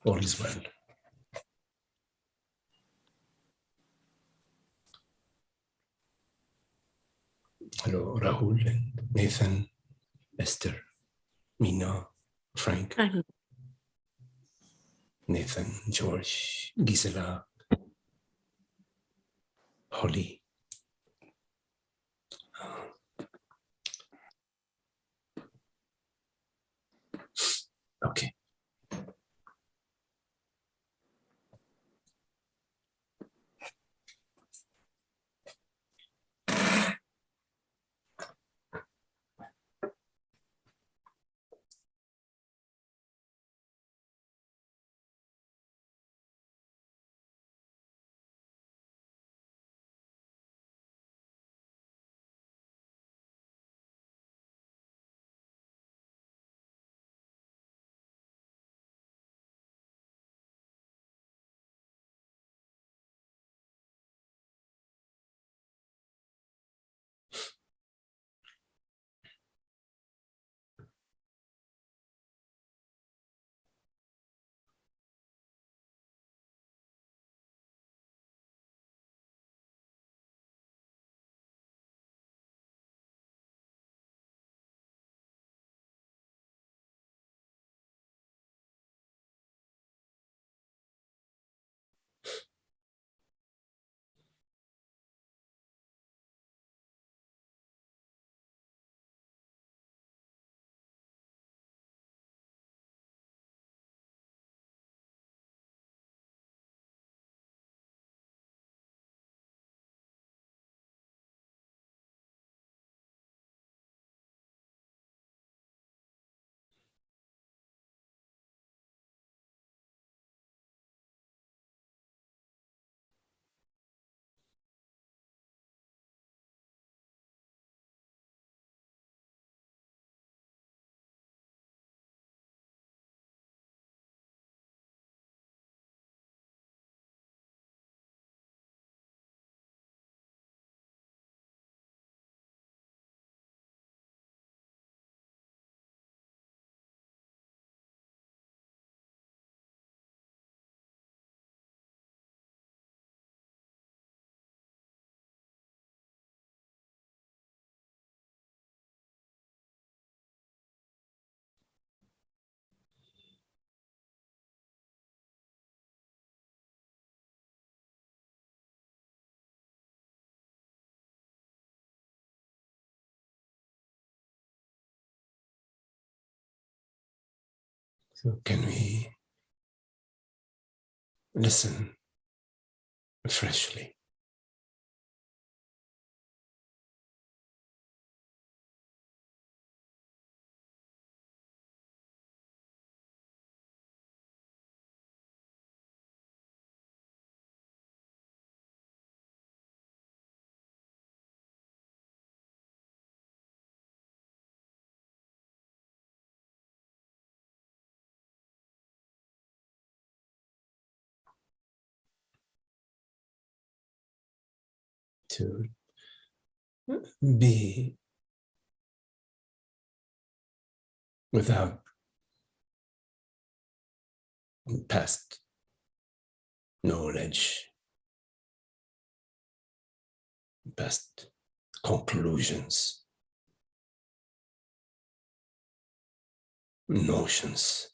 all is well. Hello, Rahul and Nathan, Esther, Mina, Frank, Hi. Nathan, George, Gisela, Holly. Okay. So can we listen freshly? To be without past knowledge, past conclusions, notions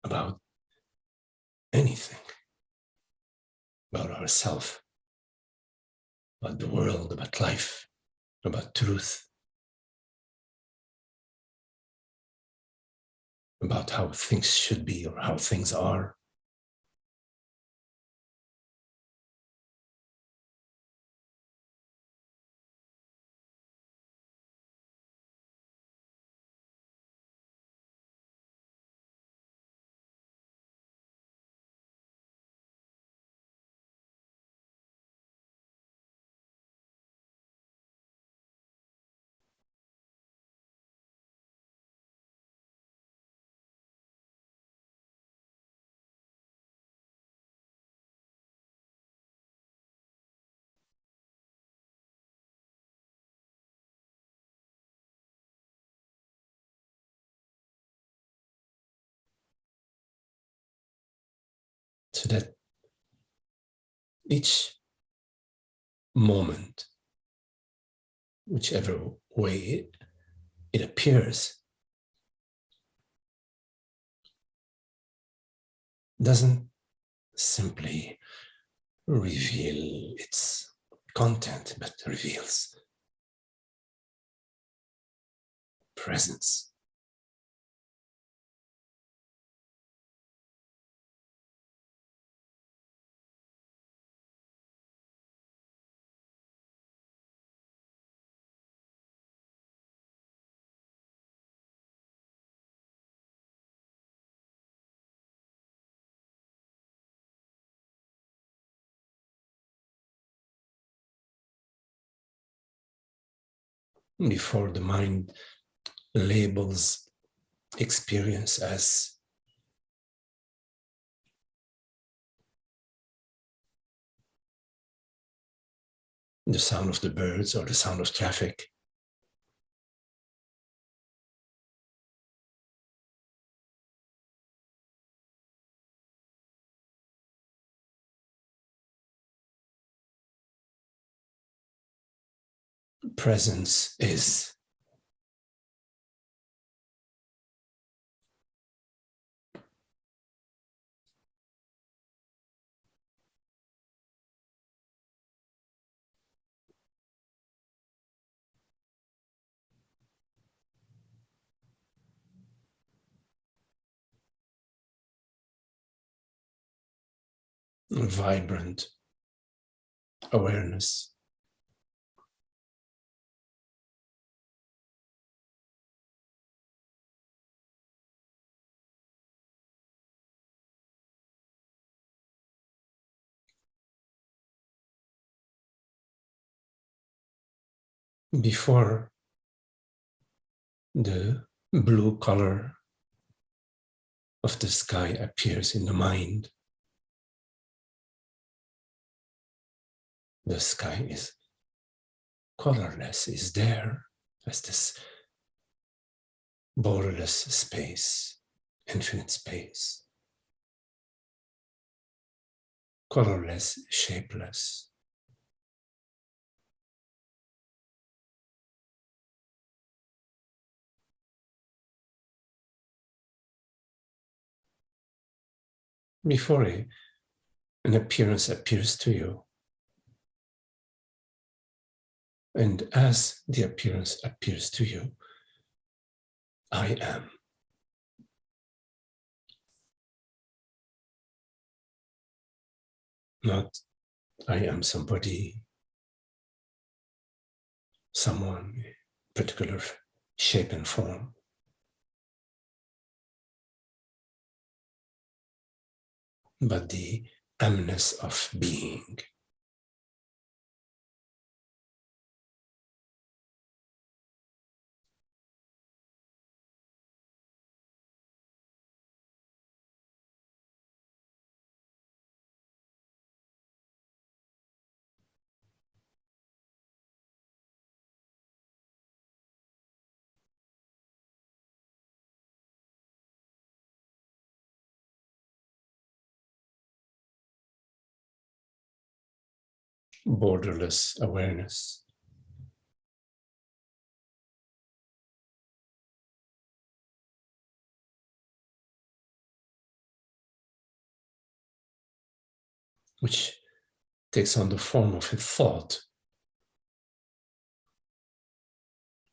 about anything, about ourselves, about the world, about life, about truth, about how things should be or how things are. so that each moment, whichever way it appears, doesn't simply reveal its content, but reveals presence. Before the mind labels experience as the sound of the birds or the sound of traffic, presence is vibrant awareness. Before the blue color of the sky appears in the mind, the sky is colorless, is there as this borderless space, infinite space, colorless, shapeless. Before an appearance appears to you, and as the appearance appears to you, I am. Not I am somebody, someone, particular shape and form. But the amness of being. Borderless awareness. Which takes on the form of a thought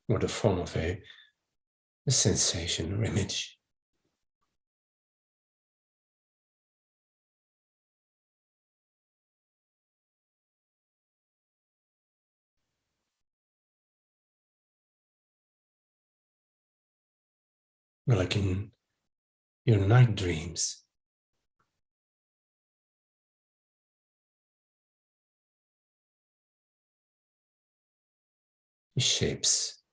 or the form of a sensation or image. Like in your night dreams, shapes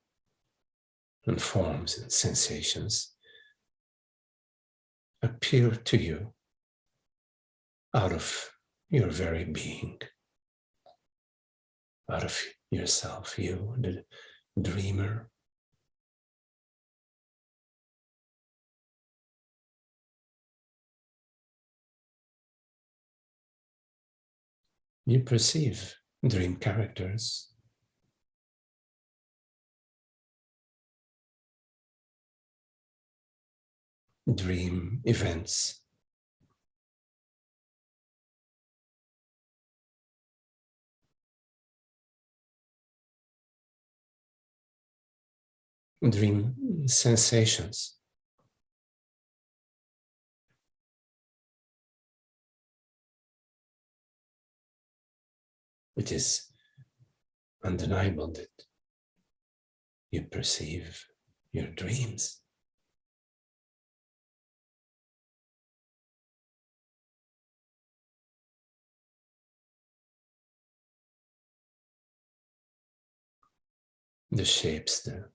and forms and sensations appear to you out of your very being, out of yourself, you, the dreamer. you perceive dream characters, dream events, dream sensations. It is undeniable that you perceive your dreams. The shapes, the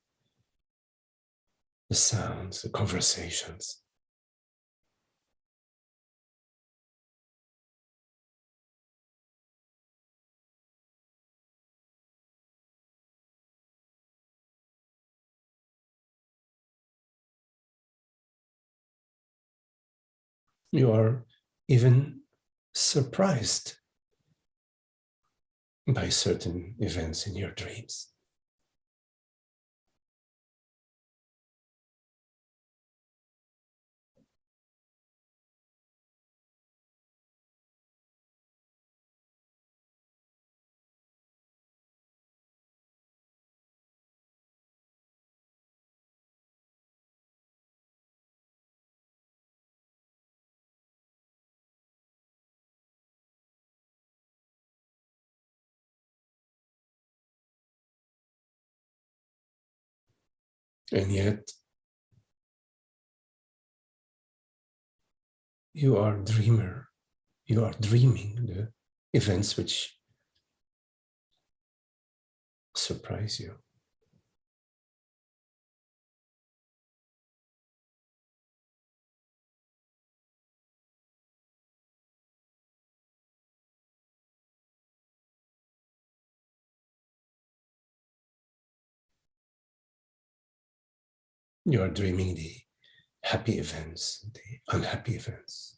sounds, the conversations. You are even surprised by certain events in your dreams. And yet, you are a dreamer. You are dreaming the events which surprise you. You are dreaming the happy events, the unhappy events.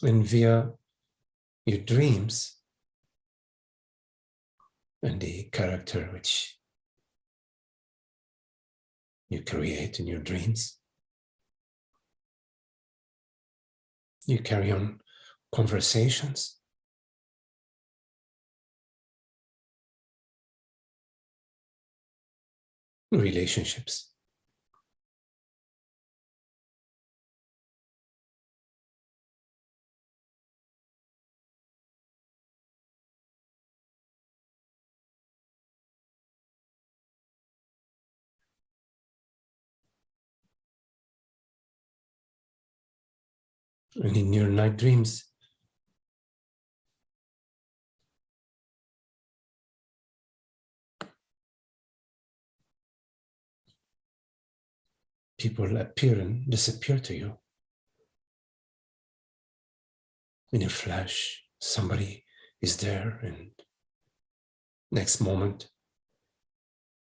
And via your dreams and the character which you create in your dreams, you carry on conversations, relationships. And in your night dreams, people appear and disappear to you. In a flash, somebody is there and next moment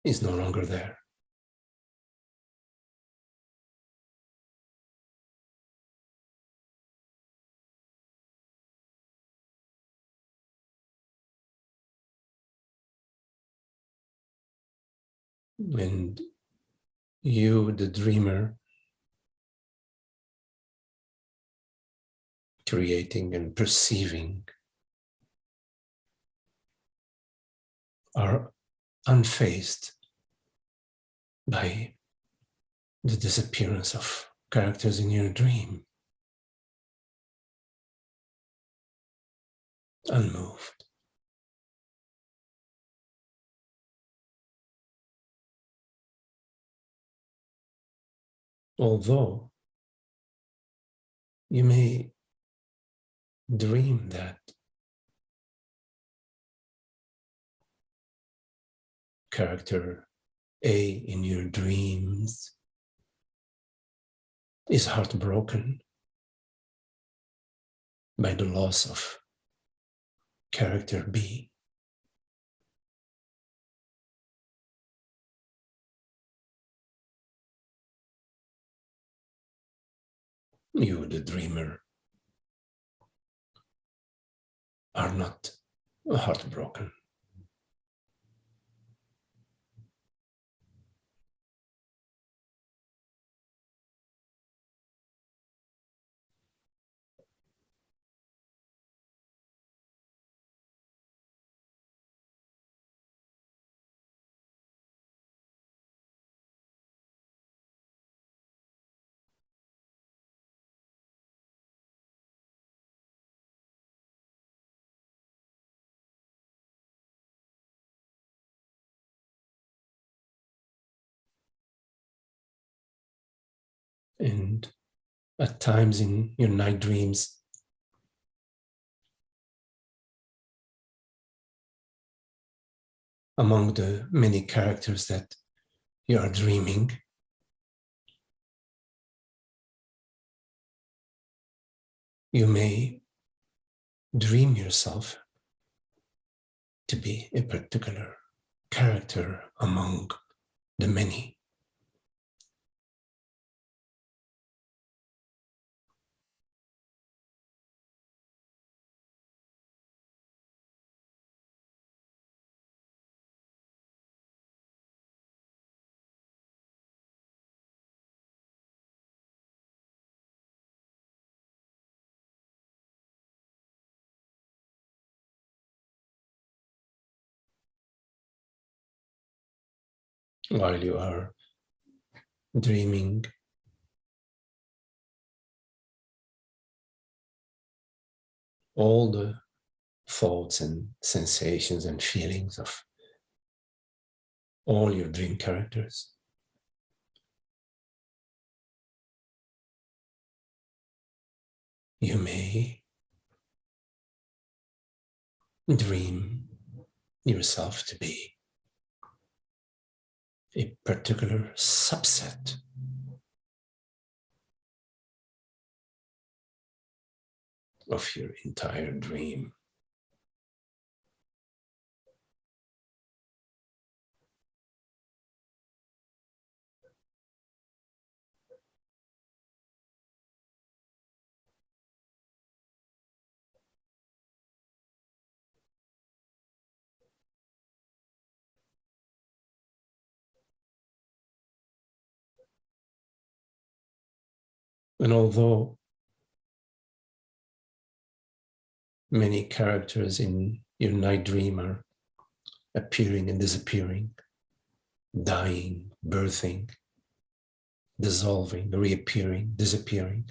is no longer there. And you, the dreamer, creating and perceiving, are unfazed by the disappearance of characters in your dream, unmoved. Although you may dream that character A in your dreams is heartbroken by the loss of character be. You, the dreamer, are not heartbroken. And at times in your night dreams, among the many characters that you are dreaming, you may dream yourself to be a particular character among the many. While you are dreaming, all the thoughts and sensations and feelings of all your dream characters you may dream yourself to be a particular subset of your entire dream. And although many characters in your night dream are appearing and disappearing, dying, birthing, dissolving, reappearing, disappearing,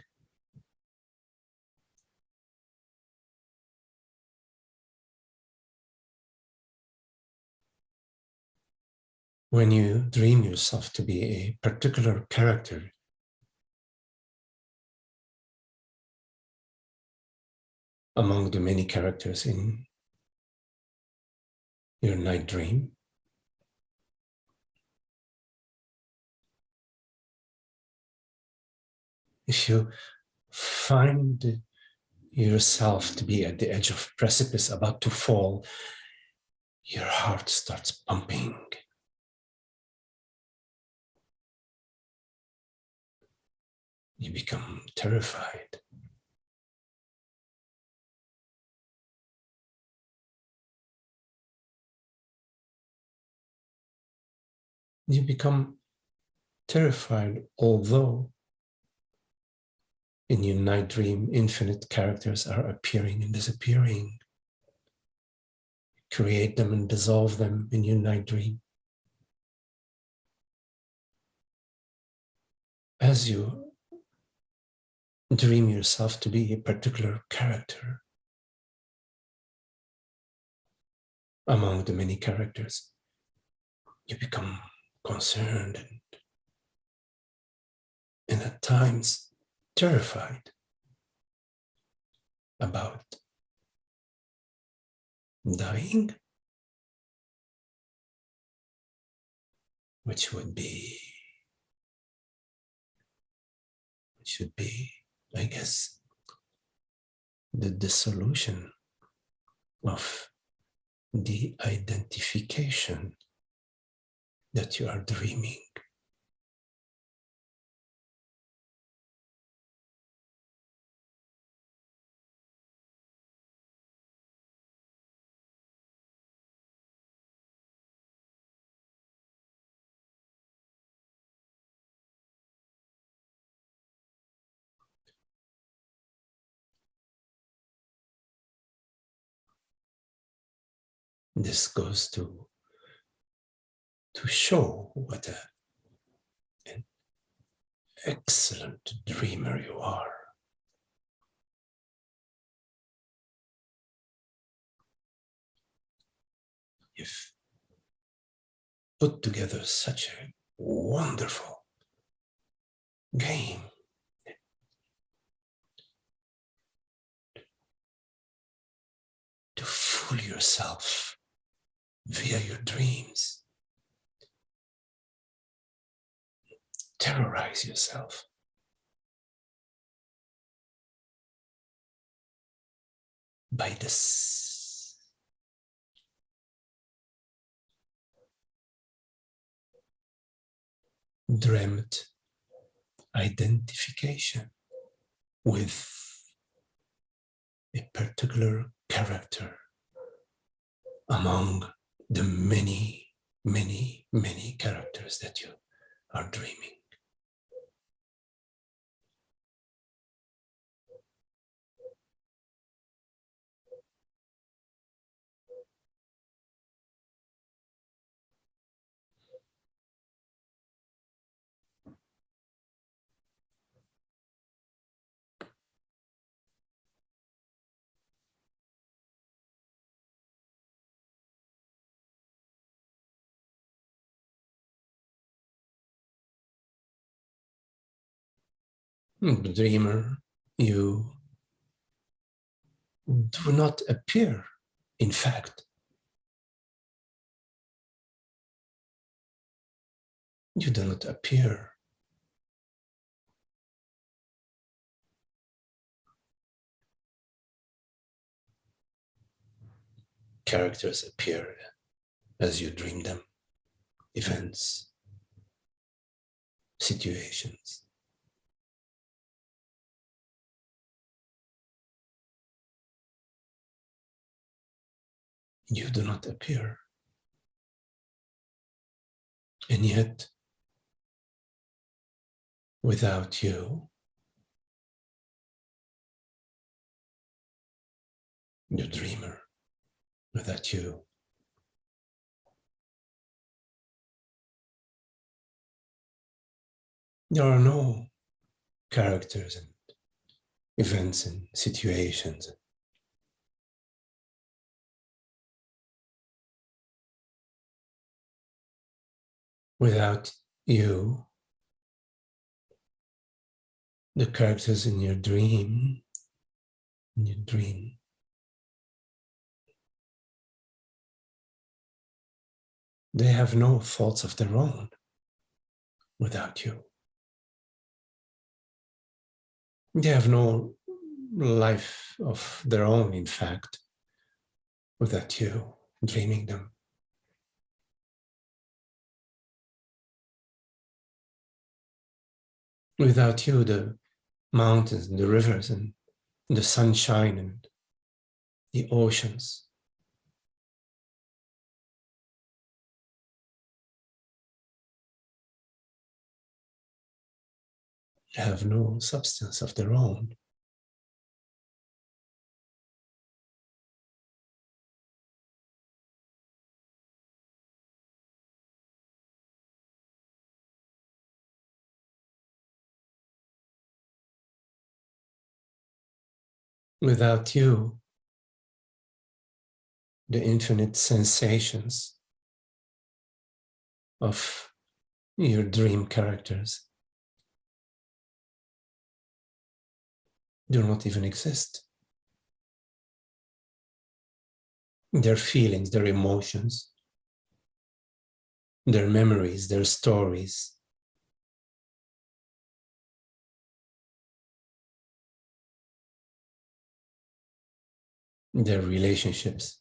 when you dream yourself to be a particular character, among the many characters in your night dream, if you find yourself to be at the edge of precipice about to fall, your heart starts pumping. You become terrified. You become terrified, although in your night dream, infinite characters are appearing and disappearing. Create them and dissolve them in your night dream. As you dream yourself to be a particular character among the many characters, you become concerned and at times terrified about dying, which would be, should be, I guess, the dissolution of the identification that you are dreaming. This goes to show what an excellent dreamer you are. You've put together such a wonderful game. To fool yourself via your dreams. Terrorize yourself. By this dreamt identification with a particular character among the many, many, many characters that you are dreaming. The dreamer, you do not appear, in fact. You do not appear. Characters appear as you dream them, events, situations. You do not appear. And yet, without you, the dreamer, without you, there are no characters and events and situations. Without you, the characters in your dream, they have no thoughts of their own without you. They have no life of their own, in fact, without you dreaming them. Without you, the mountains and the rivers and the sunshine and the oceans have no substance of their own. Without you, the infinite sensations of your dream characters do not even exist. Their feelings, their emotions, their memories, their stories, their relationships.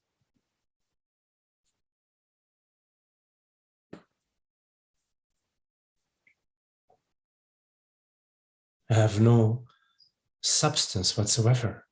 Have no substance whatsoever.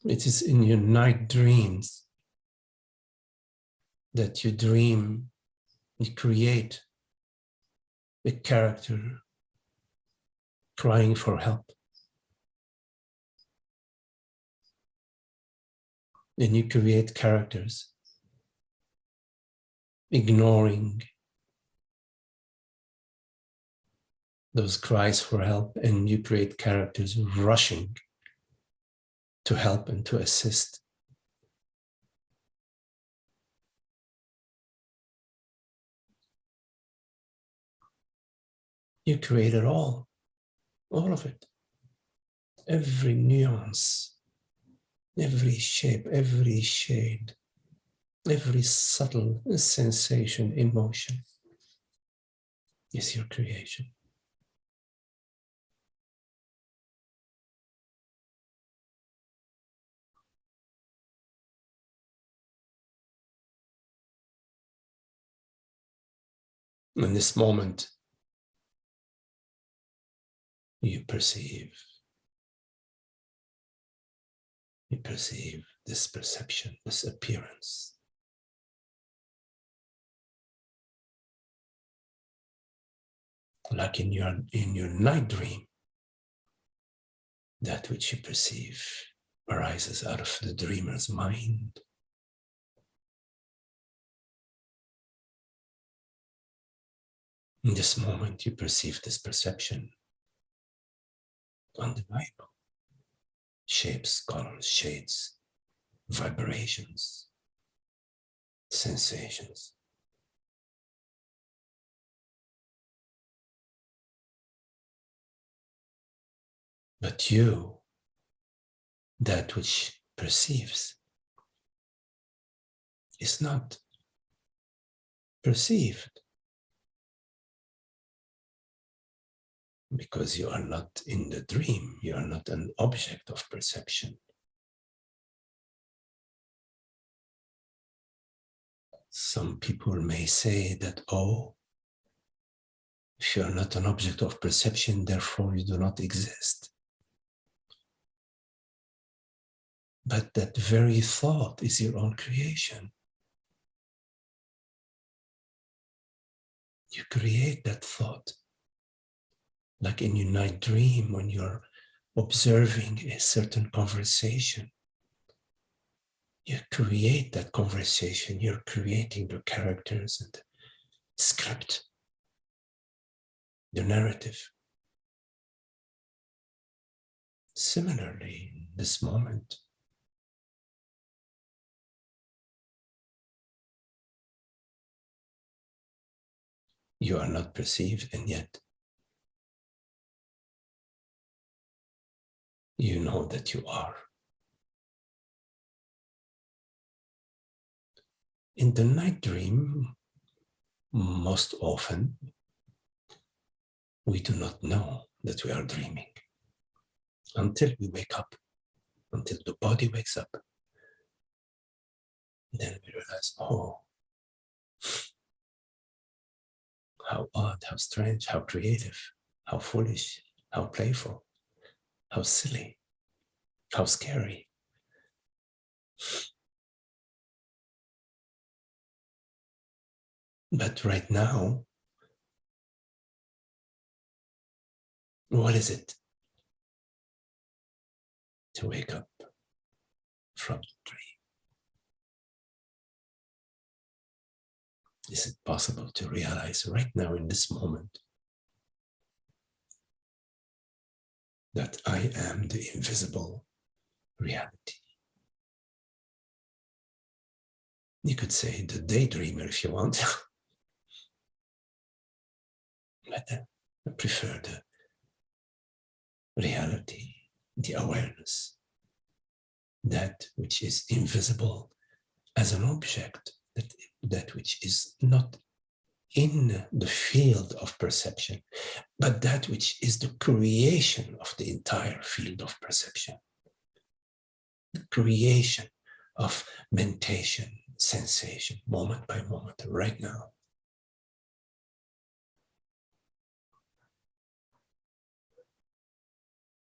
It is in your night dreams that you dream, you create a character crying for help. Then you create characters ignoring those cries for help, and you create characters rushing to help and to assist. You create it all of it. Every nuance, every shape, every shade, every subtle sensation, emotion is your creation. In this moment, you perceive this perception, this appearance. Like in your night dream, that which you perceive arises out of the dreamer's mind. In this moment, you perceive this perception undeniable. Shapes, colors, shades, vibrations, sensations. But you, that which perceives, is not perceived because you are not in the dream. You are not an object of perception. Some people may say that, oh, if you are not an object of perception, therefore you do not exist. But that very thought is your own creation. You create that thought. Like in your night dream, when you're observing a certain conversation, you create that conversation. You're creating the characters and the script, the narrative. Similarly, in this moment, you are not perceived, and yet you know that you are. In the night dream, most often, we do not know that we are dreaming until we wake up, until the body wakes up. Then we realize, oh, how odd, how strange, how creative, how foolish, how playful, how silly, how scary. But right now, what is it to wake up from the dream? Is it possible to realize right now in this moment that I am the invisible reality? You could say the daydreamer if you want. better. I prefer the reality, the awareness, that which is invisible as an object, that which is not in the field of perception, but that which is the creation of the entire field of perception, the creation of mentation, sensation, moment by moment, right now.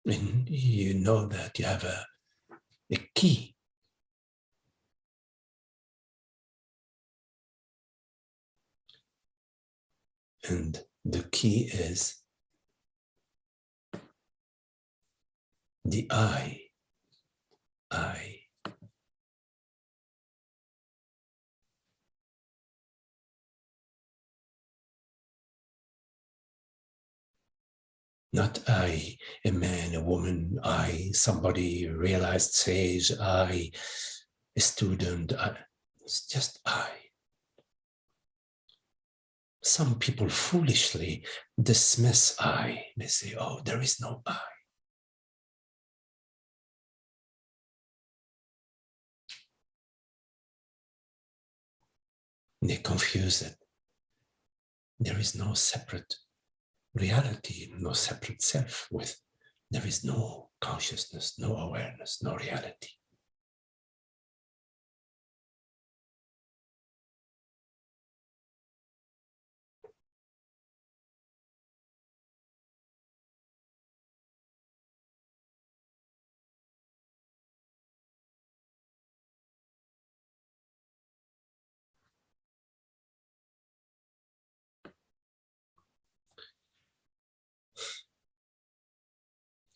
And you know that you have a key. And the key is the I. Not I, a man, a woman, I, somebody, realized sage, I, a student, it's just I. Some people foolishly dismiss I. They say, oh, there is no I. They confuse it. There is no separate reality, no separate self with, there is no consciousness, no awareness, no reality.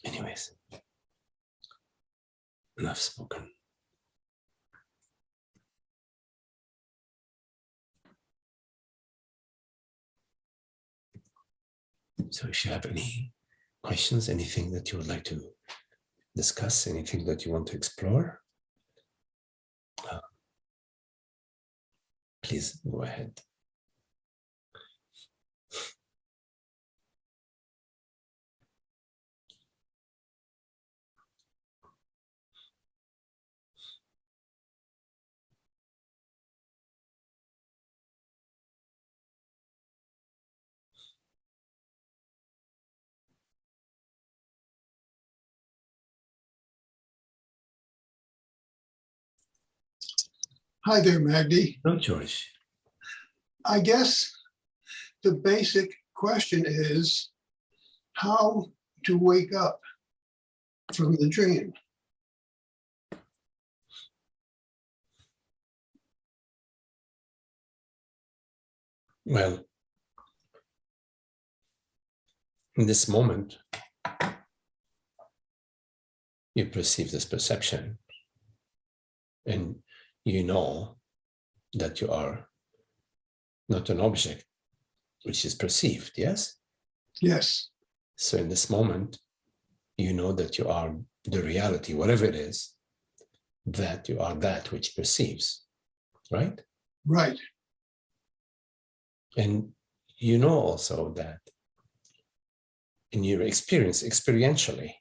Anyways, enough spoken. So if you have any questions, anything that you would like to discuss, anything that you want to explore, please go ahead. Hi there, Magdi. No, George. I guess the basic question is how to wake up from the dream. Well, in this moment, you perceive this perception, and you know that you are not an object which is perceived, yes? Yes. So in this moment, you know that you are the reality, whatever it is, that you are that which perceives, right? Right. And you know also that in your experience, experientially,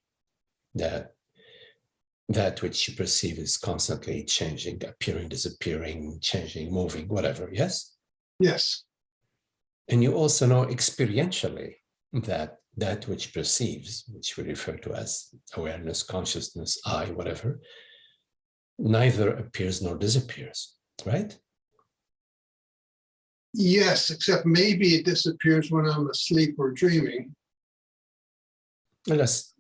that which you perceive is constantly changing, appearing, disappearing, changing, moving, whatever, yes? Yes. And you also know experientially that which perceives, which we refer to as awareness, consciousness, I, whatever, neither appears nor disappears, right? Yes, except maybe it disappears when I'm asleep or dreaming. Let's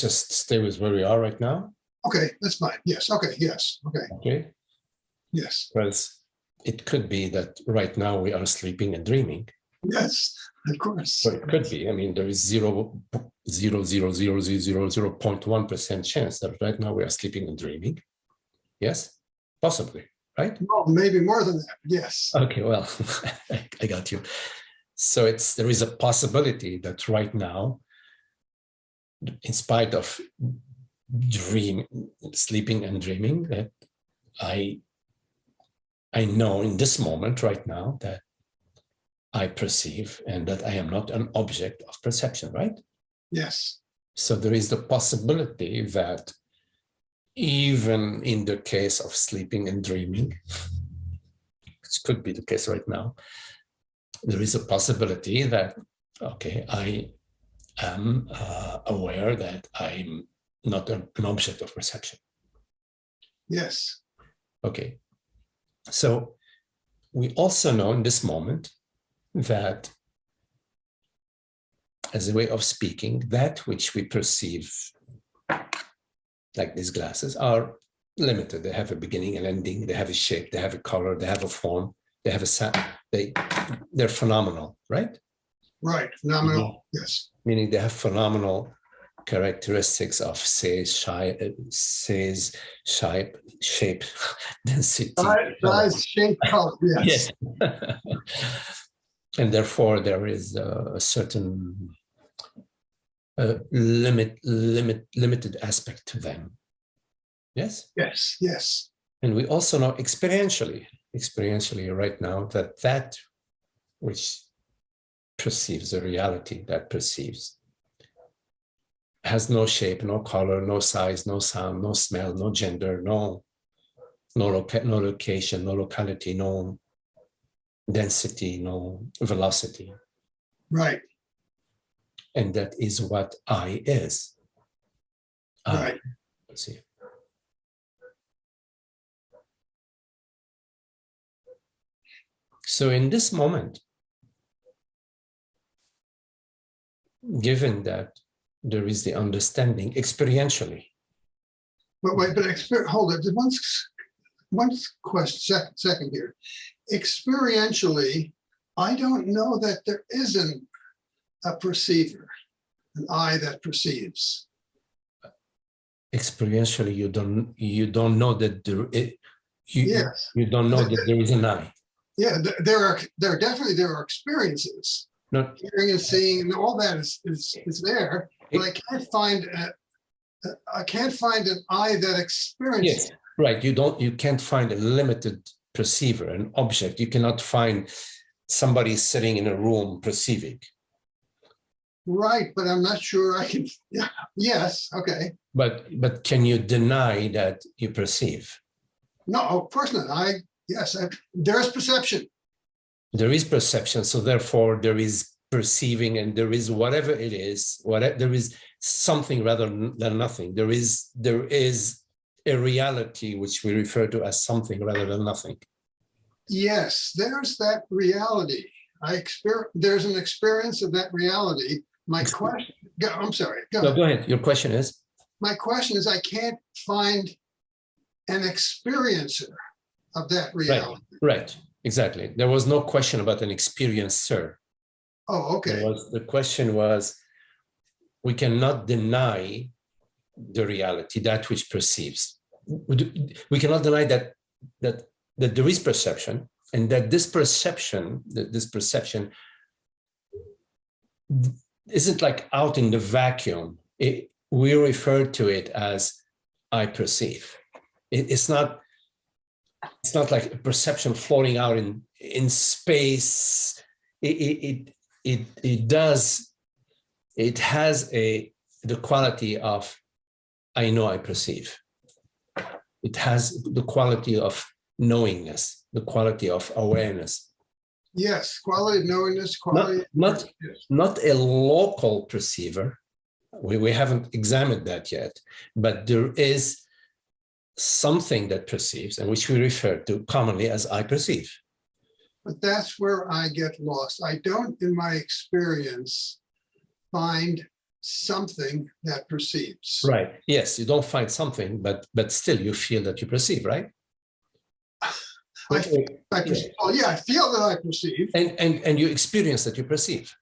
just stay with where we are right now. Okay, that's fine. Yes. Okay. Yes. Okay. Okay. Yes. Whereas it could be that right now we are sleeping and dreaming. Yes, of course. So it could be. I mean, there is 0.1% chance that right now we are sleeping and dreaming. Yes, possibly, right? Well, maybe more than that. Yes. Okay, well, I got you. So there is a possibility that right now, in spite of sleeping and dreaming, that I know in this moment right now that I perceive and that I am not an object of perception, right? Yes. So there is the possibility that even in the case of sleeping and dreaming, which could be the case right now, there is a possibility that, okay, I am aware that I'm not an object of perception. Yes. Okay. So we also know in this moment that, as a way of speaking, that which we perceive, like these glasses, are limited. They have a beginning and ending. They have a shape. They have a color. They have a form. They have a sound. They're phenomenal, right? Right. Phenomenal. Yes. Meaning they have phenomenal characteristics of size, shape, density. Size, shape, color. Yes. Yes. And therefore, there is a certain limited aspect to them. Yes? Yes. Yes. And we also know experientially right now, that which perceives the reality, that perceives, has no shape, no color, no size, no sound, no smell, no gender, no location, no locality, no density, no velocity. Right. And that is what I is. Right. Let's see. So in this moment, given that there is the understanding experientially. But wait, hold it. One question, second here. Experientially, I don't know that there isn't a perceiver, an I that perceives. Experientially, you don't know that there is, Yes. You don't know that there is an I. Yeah, there are experiences. Not hearing and seeing and all that is there, but I can't find an I that experiences. Yes, right. You can't find a limited perceiver, an object. You cannot find somebody sitting in a room perceiving. Right, but I'm not sure I can. Yeah. Yes. Okay. But can you deny that you perceive? No, of course not. There is perception. There is perception, so therefore there is perceiving, and there is whatever it is. There is something rather than nothing. There is a reality which we refer to as something rather than nothing. Yes, there's that reality. There's an experience of that reality. My question. I'm sorry. Go ahead. Your question is? My question is, I can't find an experiencer of that reality. Right. Exactly. There was no question about an experiencer. Oh, okay. The question was, we cannot deny the reality, that which perceives. We cannot deny that there is perception, and that this perception isn't like out in the vacuum. We refer to it as I perceive. It's not like a perception floating out in space. It has the quality of I know, I perceive. It has the quality of knowingness, the quality of awareness. Yes, quality of knowingness, quality. Not a local perceiver. We haven't examined that yet, but there is something that perceives, and which we refer to commonly as I perceive. But that's where I get lost. I don't, in my experience, find something that perceives. Right. Yes, you don't find something, but still you feel that you perceive, right? I perceive. Oh, yeah, I feel that I perceive. And you experience that you perceive.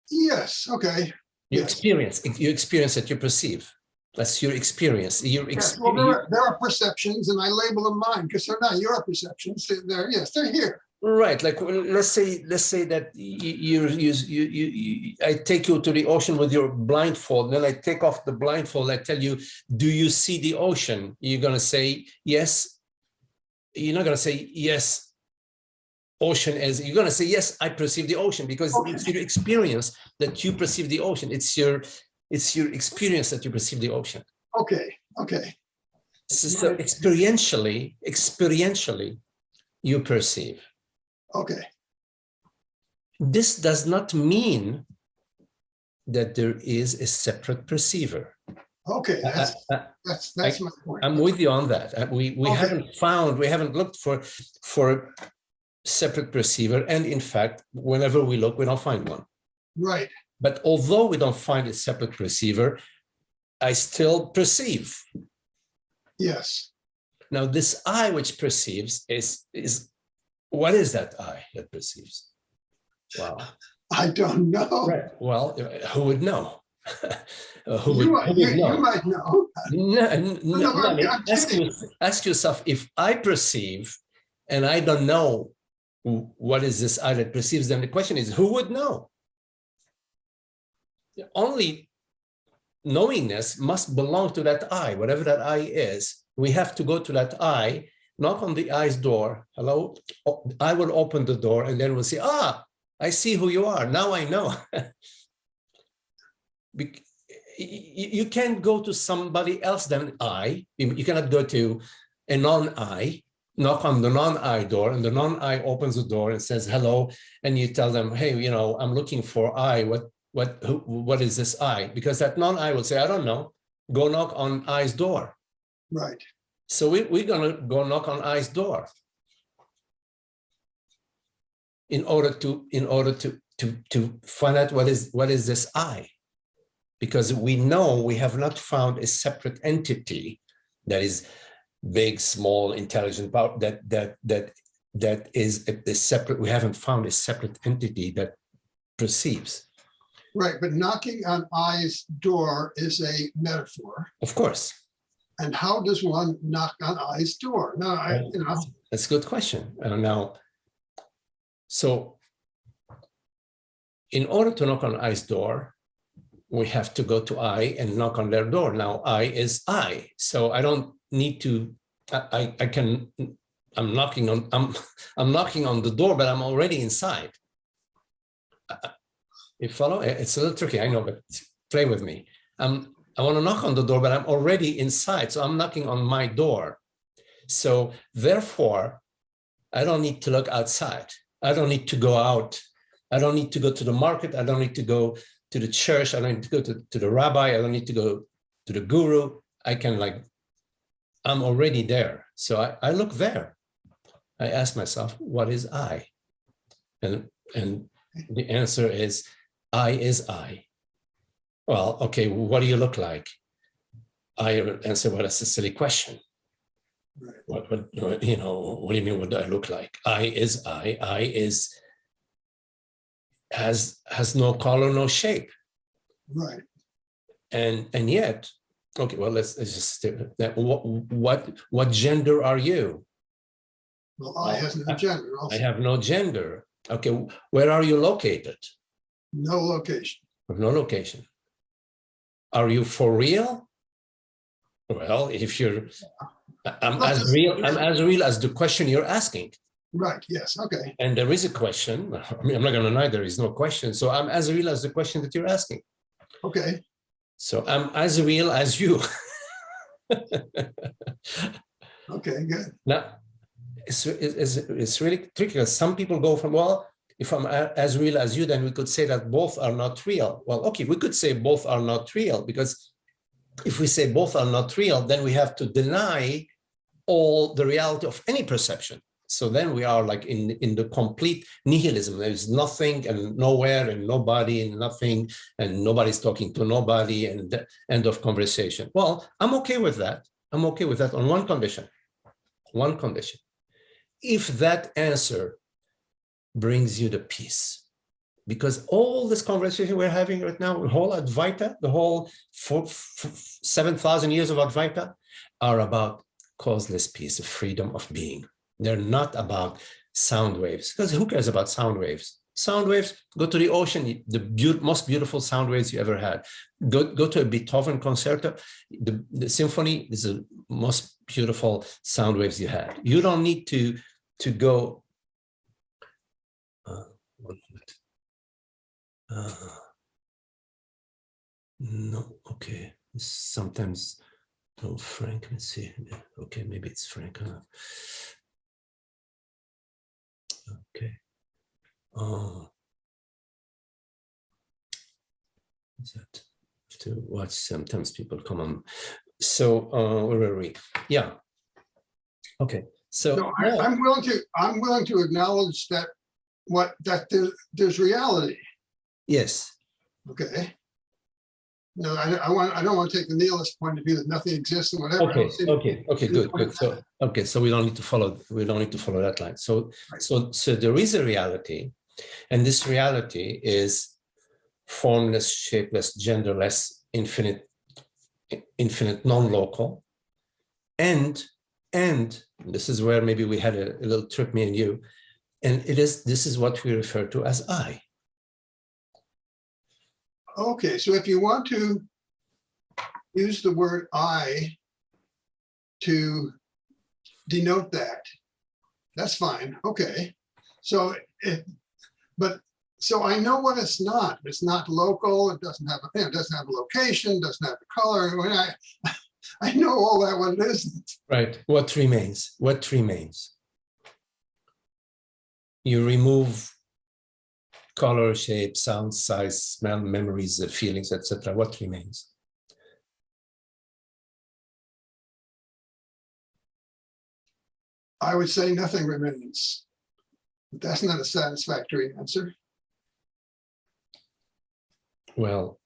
Yes. Okay. You experience that you perceive. That's your experience. Yes, well, there are perceptions, and I label them mine because they're not your perceptions. They're here. Right. Like let's say that I take you to the ocean with your blindfold, then I take off the blindfold. I tell you, do you see the ocean? You're gonna say yes. You're not gonna say yes. ocean as, you're going to say, yes, I perceive the ocean, because it's your experience that you perceive the ocean. It's your experience that you perceive the ocean. Okay. So experientially, you perceive. Okay. This does not mean that there is a separate perceiver. Okay, that's my point. I'm with you on that. We haven't looked for separate perceiver, and in fact, whenever we look, we don't find one. Right. But although we don't find a separate perceiver, I still perceive. Yes. Now, this I which perceives is what is that I that perceives? Wow. I don't know. Right. Well, who would know? You might know. Ask yourself, if I perceive and I don't know what is this I that perceives, then the question is, who would know? Only knowingness must belong to that I, whatever that I is. We have to go to that I, knock on the I's door. Hello, I will open the door, and then we'll say, I see who you are. Now I know. You can't go to somebody else than I. You cannot go to a non-I, knock on the non-I door, and the non-I opens the door and says hello, and you tell them, hey, I'm looking for I. What is this I? Because that non-I will say, I don't know. Go knock on I's door. Right. So we're going to go knock on I's door in order to find out what is this I. Because we know we have not found a separate entity that is big, small, intelligent, power, that is a separate. We haven't found a separate entity that perceives. Right, but knocking on I's door is a metaphor. Of course. And how does one knock on I's door? No, that's a good question. Now, so in order to knock on I's door, we have to go to I and knock on their door. Now, I is I. So I don't need to, I'm knocking on the door, but I'm already inside. You follow? It's a little tricky, I know, but play with me. I want to knock on the door, but I'm already inside. So I'm knocking on my door. So therefore, I don't need to look outside. I don't need to go out. I don't need to go to the market. I don't need to go to the church. I don't need to go to the rabbi. I don't need to go to the guru. I can I'm already there. So I look there. I ask myself, what is I? And the answer is I. Well, okay, what do you look like? I answer, well, that's a silly question. Right. What do you mean, what do I look like? I is I. I has no color, no shape. Right. And yet, okay, well, let's just what gender are you? Well, I has no gender also. I have no gender. Okay, where are you located? No location. No location. Are you for real? Well, if you're, I'm as real as the question you're asking. Right, yes, okay. And there is a question. I mean, I'm not going to deny there is no question. So I'm as real as the question that you're asking. Okay. So I'm as real as you. Okay, good. Now, it's really tricky because some people go from, well, if I'm as real as you, then we could say that both are not real. Well, okay, we could say both are not real, because if we say both are not real, then we have to deny all the reality of any perception. So then we are like in the complete nihilism. There's nothing and nowhere and nobody and nothing and nobody's talking to nobody and the end of conversation. Well, I'm okay with that. I'm okay with that on one condition. One condition. If that answer brings you the peace, because all this conversation we're having right now, the whole Advaita, the whole 7,000 years of Advaita are about causeless peace, freedom of being. They're not about sound waves, because who cares about sound waves? Sound waves, go to the ocean, the most beautiful sound waves you ever had. Go to a Beethoven concerto, the symphony is the most beautiful sound waves you had. You don't need to go 1 minute. No, okay. Sometimes, oh, Frank, let's see. Okay, maybe it's Frank. Okay. Oh, is that to watch? Sometimes people come on. So, where were we? Yeah. Okay. So No, yeah. I'm willing to acknowledge that there's reality. Yes. Okay. No, I don't want to take the nihilist point of view that nothing exists and whatever. Okay, good. So we don't need to follow that line. So there is a reality, and this reality is formless, shapeless, genderless, infinite, non-local, and this is where maybe we had a little trip, me and you, and this is what we refer to as I. Okay, so if you want to use the word I to denote that, that's fine. Okay, so so I know what it's not. It's not local. It doesn't have a location. Doesn't have a color. I know all that. What it isn't. Right. What remains? What remains? You remove color, shape, sound, size, smell, memories, feelings, etc. What remains? I would say nothing remains. But that's not a satisfactory answer. Well,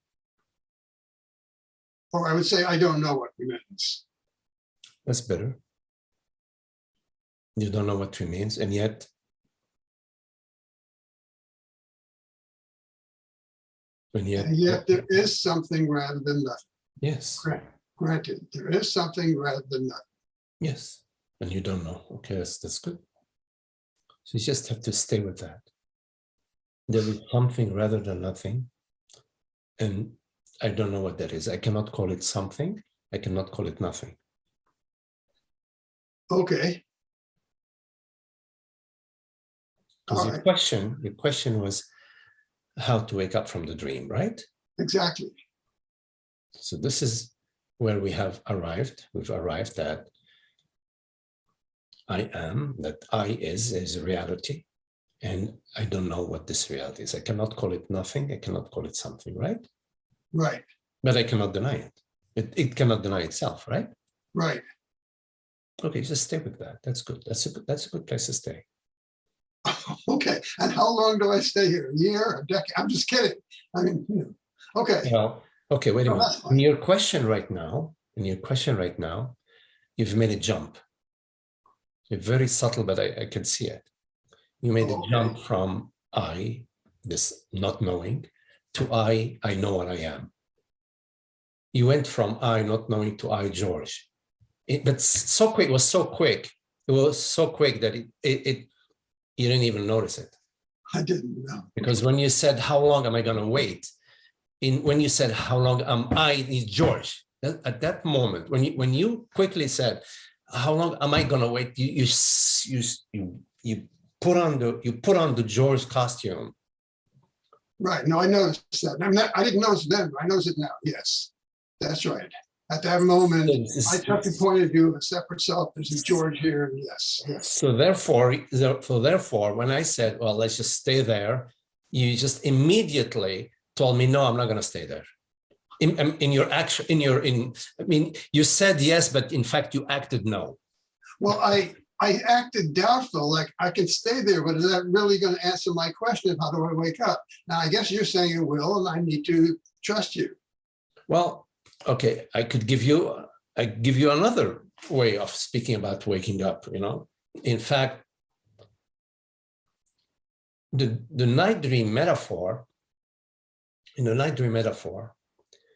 or I would say I don't know what remains. That's better. You don't know what remains, and yet there is something rather than nothing. Yes. Granted, there is something rather than nothing. Yes, and you don't know. Okay, that's good. So you just have to stay with that. There is something rather than nothing, and I don't know what that is. I cannot call it something. I cannot call it nothing. Okay. Because your question was how to wake up from the dream, right? Exactly. So this is where we have arrived. We've arrived at I am, that I is a reality. And I don't know what this reality is. I cannot call it nothing. I cannot call it something, right? Right. But I cannot deny it. It cannot deny itself, right? Right. Okay, just stay with that. That's good. That's a good place to stay. Okay. And how long do I stay here? A year? A decade? I'm just kidding. I mean, okay. Well, okay, wait a minute. In your question right now, you've made a jump. You're very subtle, but I can see it. You made a jump from I, this not knowing, to I know what I am. You went from I not knowing to I, George. But so quick, it was so quick. It was so quick that you didn't even notice it. I didn't know. Because when you said, how long am I going to wait? When you said, how long am I, George, at that moment, when you quickly said, how long am I going to wait? You put on the George costume. Right. No, I noticed that. I didn't notice it then, but I notice it now. Yes, that's right. At that moment, I took the point of view of a separate self. There's a George here. And yes. So therefore, when I said, well, let's just stay there, you just immediately told me, no, I'm not going to stay there. You said yes, but in fact, you acted no. Well, I acted doubtful, like I can stay there, but is that really going to answer my question of how do I wake up? Now, I guess you're saying it will, and I need to trust you. Well, okay, I give you another way of speaking about waking up, In fact, the night dream metaphor, in the night dream metaphor,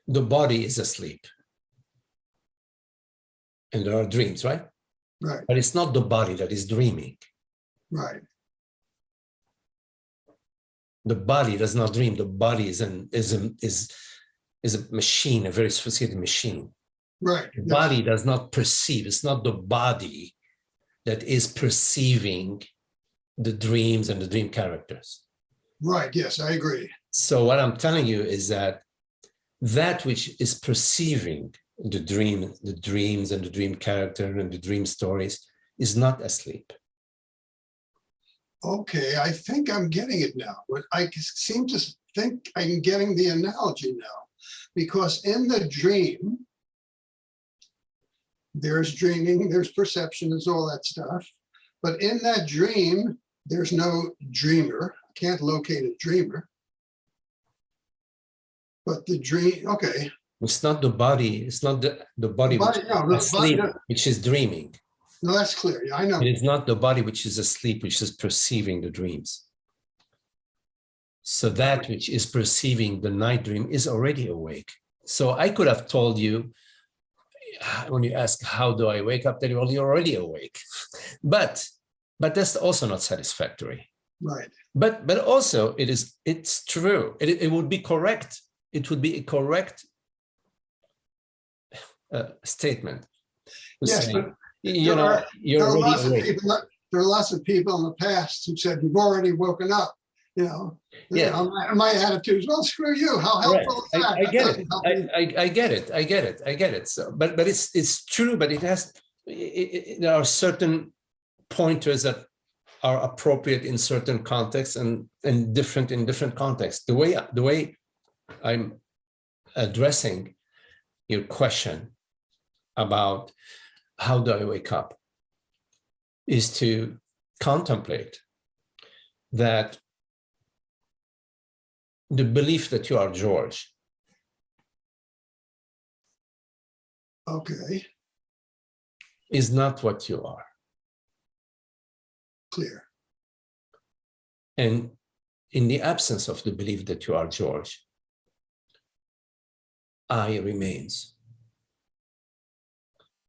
the body is asleep. And there are dreams, right? Right. But it's not the body that is dreaming. Right. The body does not dream. The body is a machine, a very sophisticated machine. Right. The body does not perceive. It's not the body that is perceiving the dreams and the dream characters. Right. Yes, I agree. So what I'm telling you is that which is perceiving the dreams and the dream character and the dream stories is not asleep. Okay, I think I'm getting it now. But I seem to think I'm getting the analogy now, because in the dream, there's dreaming, there's perception, there's all that stuff. But in that dream, there's no dreamer. I can't locate a dreamer. But the dream, okay. It's not the body. It's not the body which is asleep, which is dreaming. No, that's clear. Yeah, I know. It is not the body which is asleep, which is perceiving the dreams. So that which is perceiving the night dream is already awake. So I could have told you, when you ask, how do I wake up? That you're already awake. But that's also not satisfactory. Right. But also it's true. It would be correct. It would be a correct statement. Yes, say, but you're already awake. There are lots of people in the past who said, you've already woken up. Yeah. My attitude is, well, screw you. How helpful is that? I get it. I get it. So, but it's true. But there are certain pointers that are appropriate in certain contexts and different in different contexts. The way I'm addressing your question about how do I wake up is to contemplate that the belief that you are George. Okay. Is not what you are. Clear. And in the absence of the belief that you are George, I remains.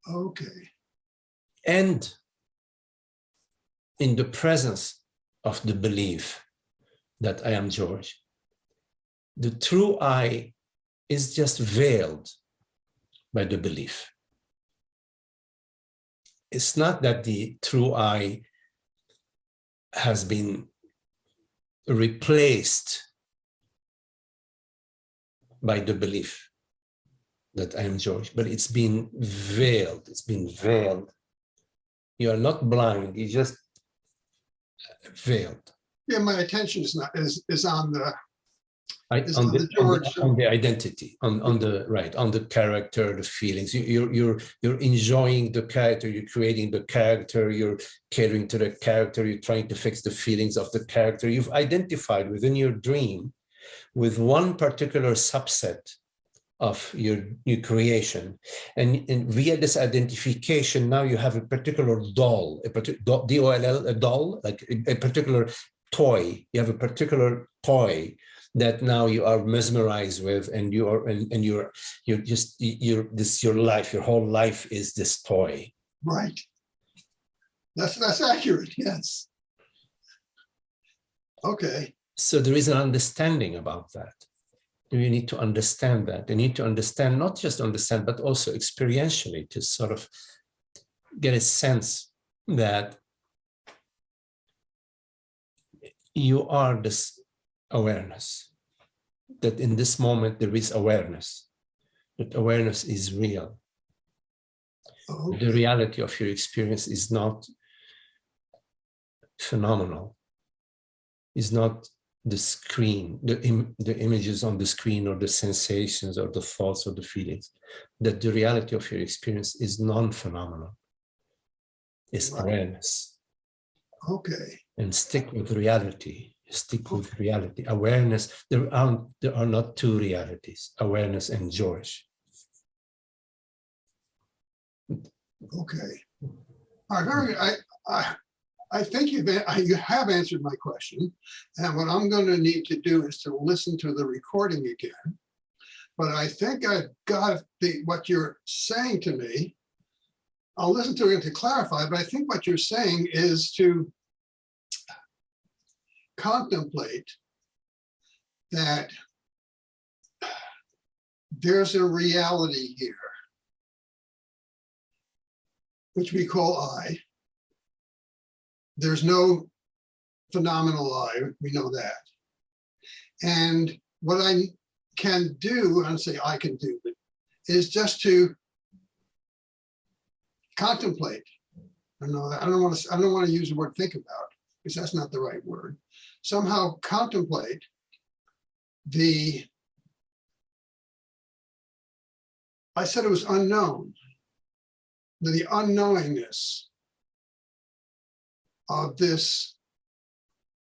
Okay. And in the presence of the belief that I am George, the true I is just veiled by the belief. It's not that the true I has been replaced by the belief that I am George, but it's been veiled. It's been veiled. You are not blind, you're just veiled. Yeah, my attention is on the identity, on the character, the feelings. You're enjoying the character, you're creating the character, you're catering to the character, you're trying to fix the feelings of the character. You've identified within your dream with one particular subset of your new creation, and via this identification, now you have a particular doll, D-O-L-L, a doll, like a particular toy. You have a particular toy that now you are mesmerized with, and your life, your whole life is this toy. Right. That's accurate. Yes. Okay. So there is an understanding about that. You need to understand that. You need to understand, not just understand, but also experientially to sort of get a sense that you are this awareness, that in this moment there is awareness, that awareness is real. Okay. The reality of your experience is not phenomenal, is not the screen, the images on the screen, or the sensations or the thoughts or the feelings. That the reality of your experience is non-phenomenal, is awareness. Okay. And stick with reality. Stick with reality. Awareness. There are not two realities: awareness and George. Okay. All right. Very good. I think you have answered my question, and what I'm going to need to do is to listen to the recording again. But I think I've got what you're saying to me. I'll listen to it to clarify, but I think what you're saying is to contemplate that there's a reality here, which we call I. There's no phenomenal I, we know that. And what I can do, I don't say I can do, but is just to contemplate. I don't want to use the word think about, because that's not the right word. Somehow contemplate I said it was unknown, the unknowingness of this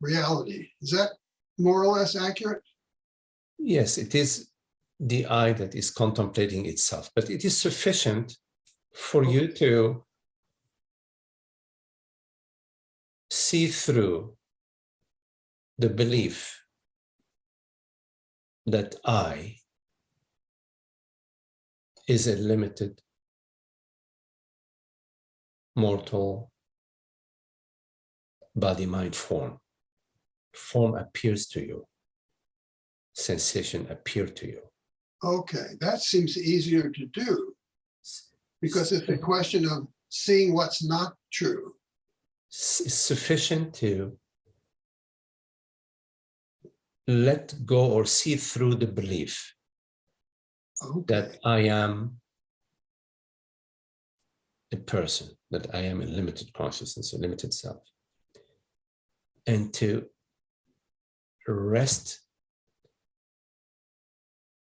reality. Is that more or less accurate? Yes, it is the I that is contemplating itself, but it is sufficient for you to see through the belief that I is a limited, mortal body, mind, form. Form appears to you. Sensation appear to you. Okay, that seems easier to do because it's a question of seeing what's not true. It's sufficient to let go or see through the belief that I am a person, that I am a limited consciousness, a limited self, and to rest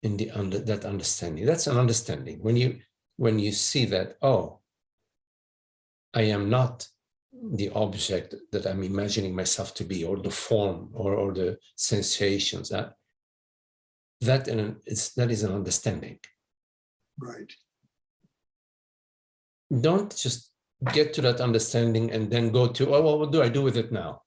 in that understanding. That's an understanding. When you see that, oh, I am not the object that I'm imagining myself to be, or the form, or the sensations. That is an understanding. Right. Don't just get to that understanding and then go to, oh, well, what do I do with it now?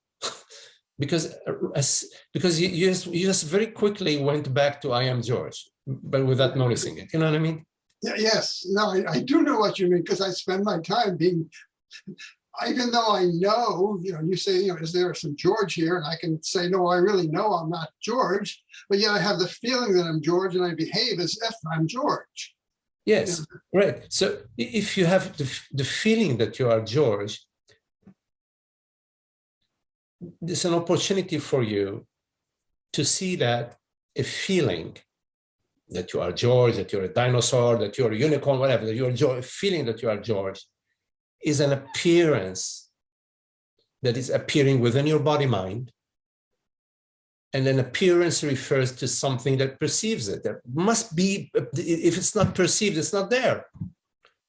because you just very quickly went back to I am George, but without noticing it. You know what I mean? Yeah, yes. No, I do know what you mean, because I spend my time being, even though I know, you say, is there some George here? And I can say, no, I really know I'm not George, but yet I have the feeling that I'm George and I behave as if I'm George. Yes, right. So if you have the feeling that you are George, there's an opportunity for you to see that a feeling that you are George, that you're a dinosaur, that you're a unicorn, whatever, that you're George, feeling that you are George is an appearance that is appearing within your body mind. And an appearance refers to something that perceives it. There must be, if it's not perceived, it's not there,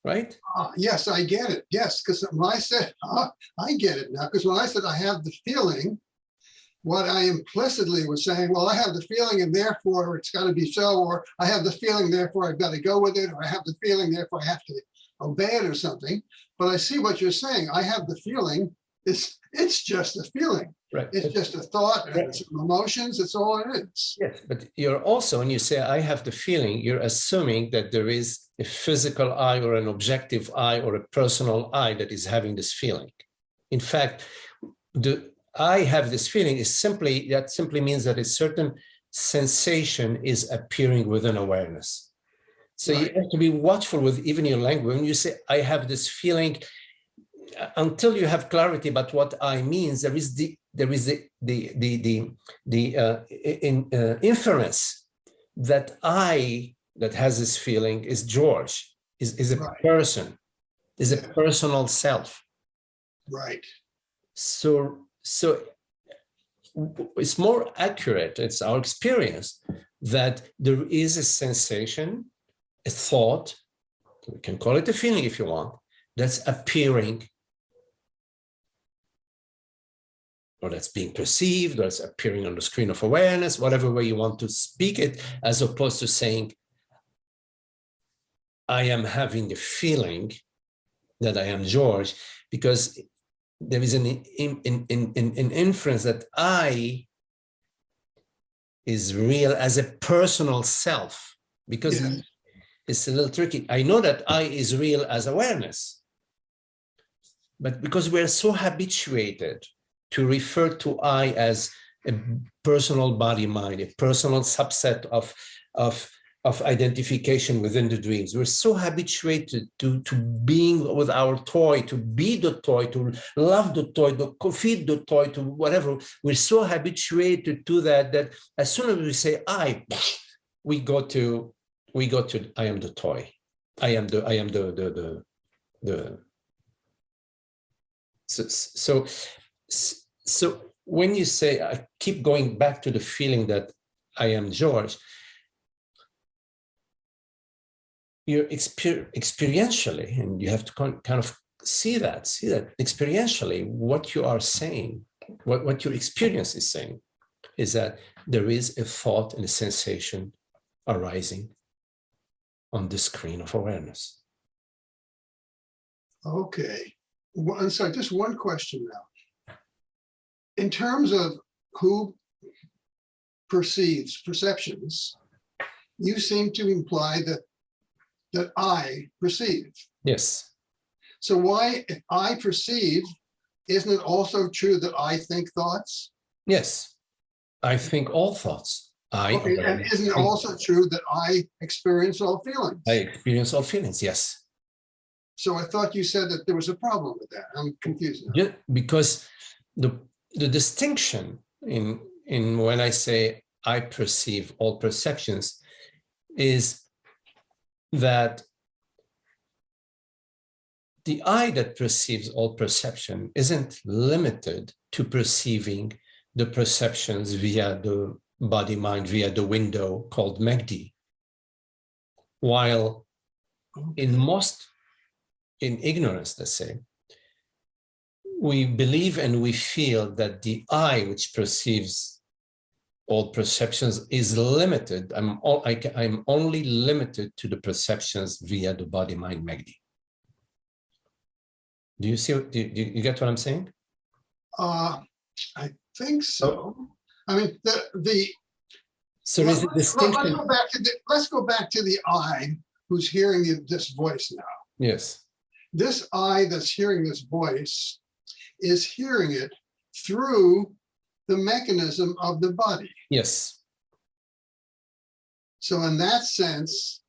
right? Yes, I get it. Yes, because when I said, I get it now, because when I said I have the feeling, what I implicitly was saying, well, I have the feeling and therefore it's got to be so, or I have the feeling, therefore I've got to go with it, or I have the feeling, therefore I have to obey it or something. But I see what you're saying. I have the feeling. It's just a feeling. Right. It's just a thought, and right. Some emotions. It's all it is. Yes, but you're also, when you say I have the feeling, you're assuming that there is a physical I or an objective I or a personal I that is having this feeling. In fact, the I have this feeling is simply means that a certain sensation is appearing within awareness. So right. You have to be watchful with even your language. When you say I have this feeling, until you have clarity about what I means, there is the inference that I that has this feeling is George, is a right. person, is a personal self. Right. So it's more accurate, it's our experience, that there is a sensation, a thought, we can call it a feeling if you want, that's appearing, or that's being perceived, or it's appearing on the screen of awareness, whatever way you want to speak it, as opposed to saying, I am having the feeling that I am George, because there is an inference that I is real as a personal self, because it's a little tricky. I know that I is real as awareness, but because we're so habituated to refer to I as a personal body mind, a personal subset of of identification within the dreams. We're so habituated to being with our toy, to be the toy, to love the toy, to feed the toy, to whatever. We're so habituated to that as soon as we say I, we go to I am the toy. I am the so when you say, I keep going back to the feeling that I am George, you're experientially, and you have to kind of see that experientially, what you are saying, what your experience is saying, is that there is a thought and a sensation arising on the screen of awareness. Okay. Well, so just one question now. In terms of who perceives perceptions, you seem to imply that I perceive. Yes. So why, if I perceive, isn't it also true that I think thoughts? Yes. I think all thoughts. Okay, and isn't it also true that I experience all feelings? I experience all feelings, yes. So I thought you said that there was a problem with that. I'm confused now. Yeah, because the distinction in when I say I perceive all perceptions is that the I that perceives all perception isn't limited to perceiving the perceptions via the body mind, via the window called Magdi. While in ignorance, let's say, we believe and we feel that the I which perceives all perceptions is limited. I'm only limited to the perceptions via the body mind Magdi. Do you see? Do you get what I'm saying? I think so. I mean, so there's a distinction. Let's go back to the I who's hearing this voice now. Yes. This I that's hearing this voice is hearing it through the mechanism of the body. Yes. So in that sense,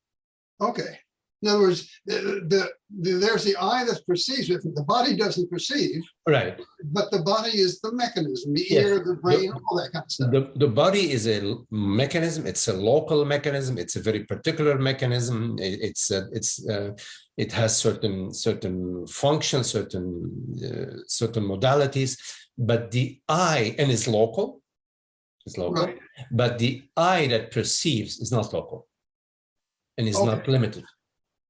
okay. In other words, there's the I that perceives it. The body doesn't perceive. Right. But the body is the mechanism, the ear, the brain, all that kind of stuff. The body is a mechanism. It's a local mechanism. It's a very particular mechanism. It has certain functions, certain modalities. But the I, and it's local. It's local. Right. But the I that perceives is not local, and is not limited.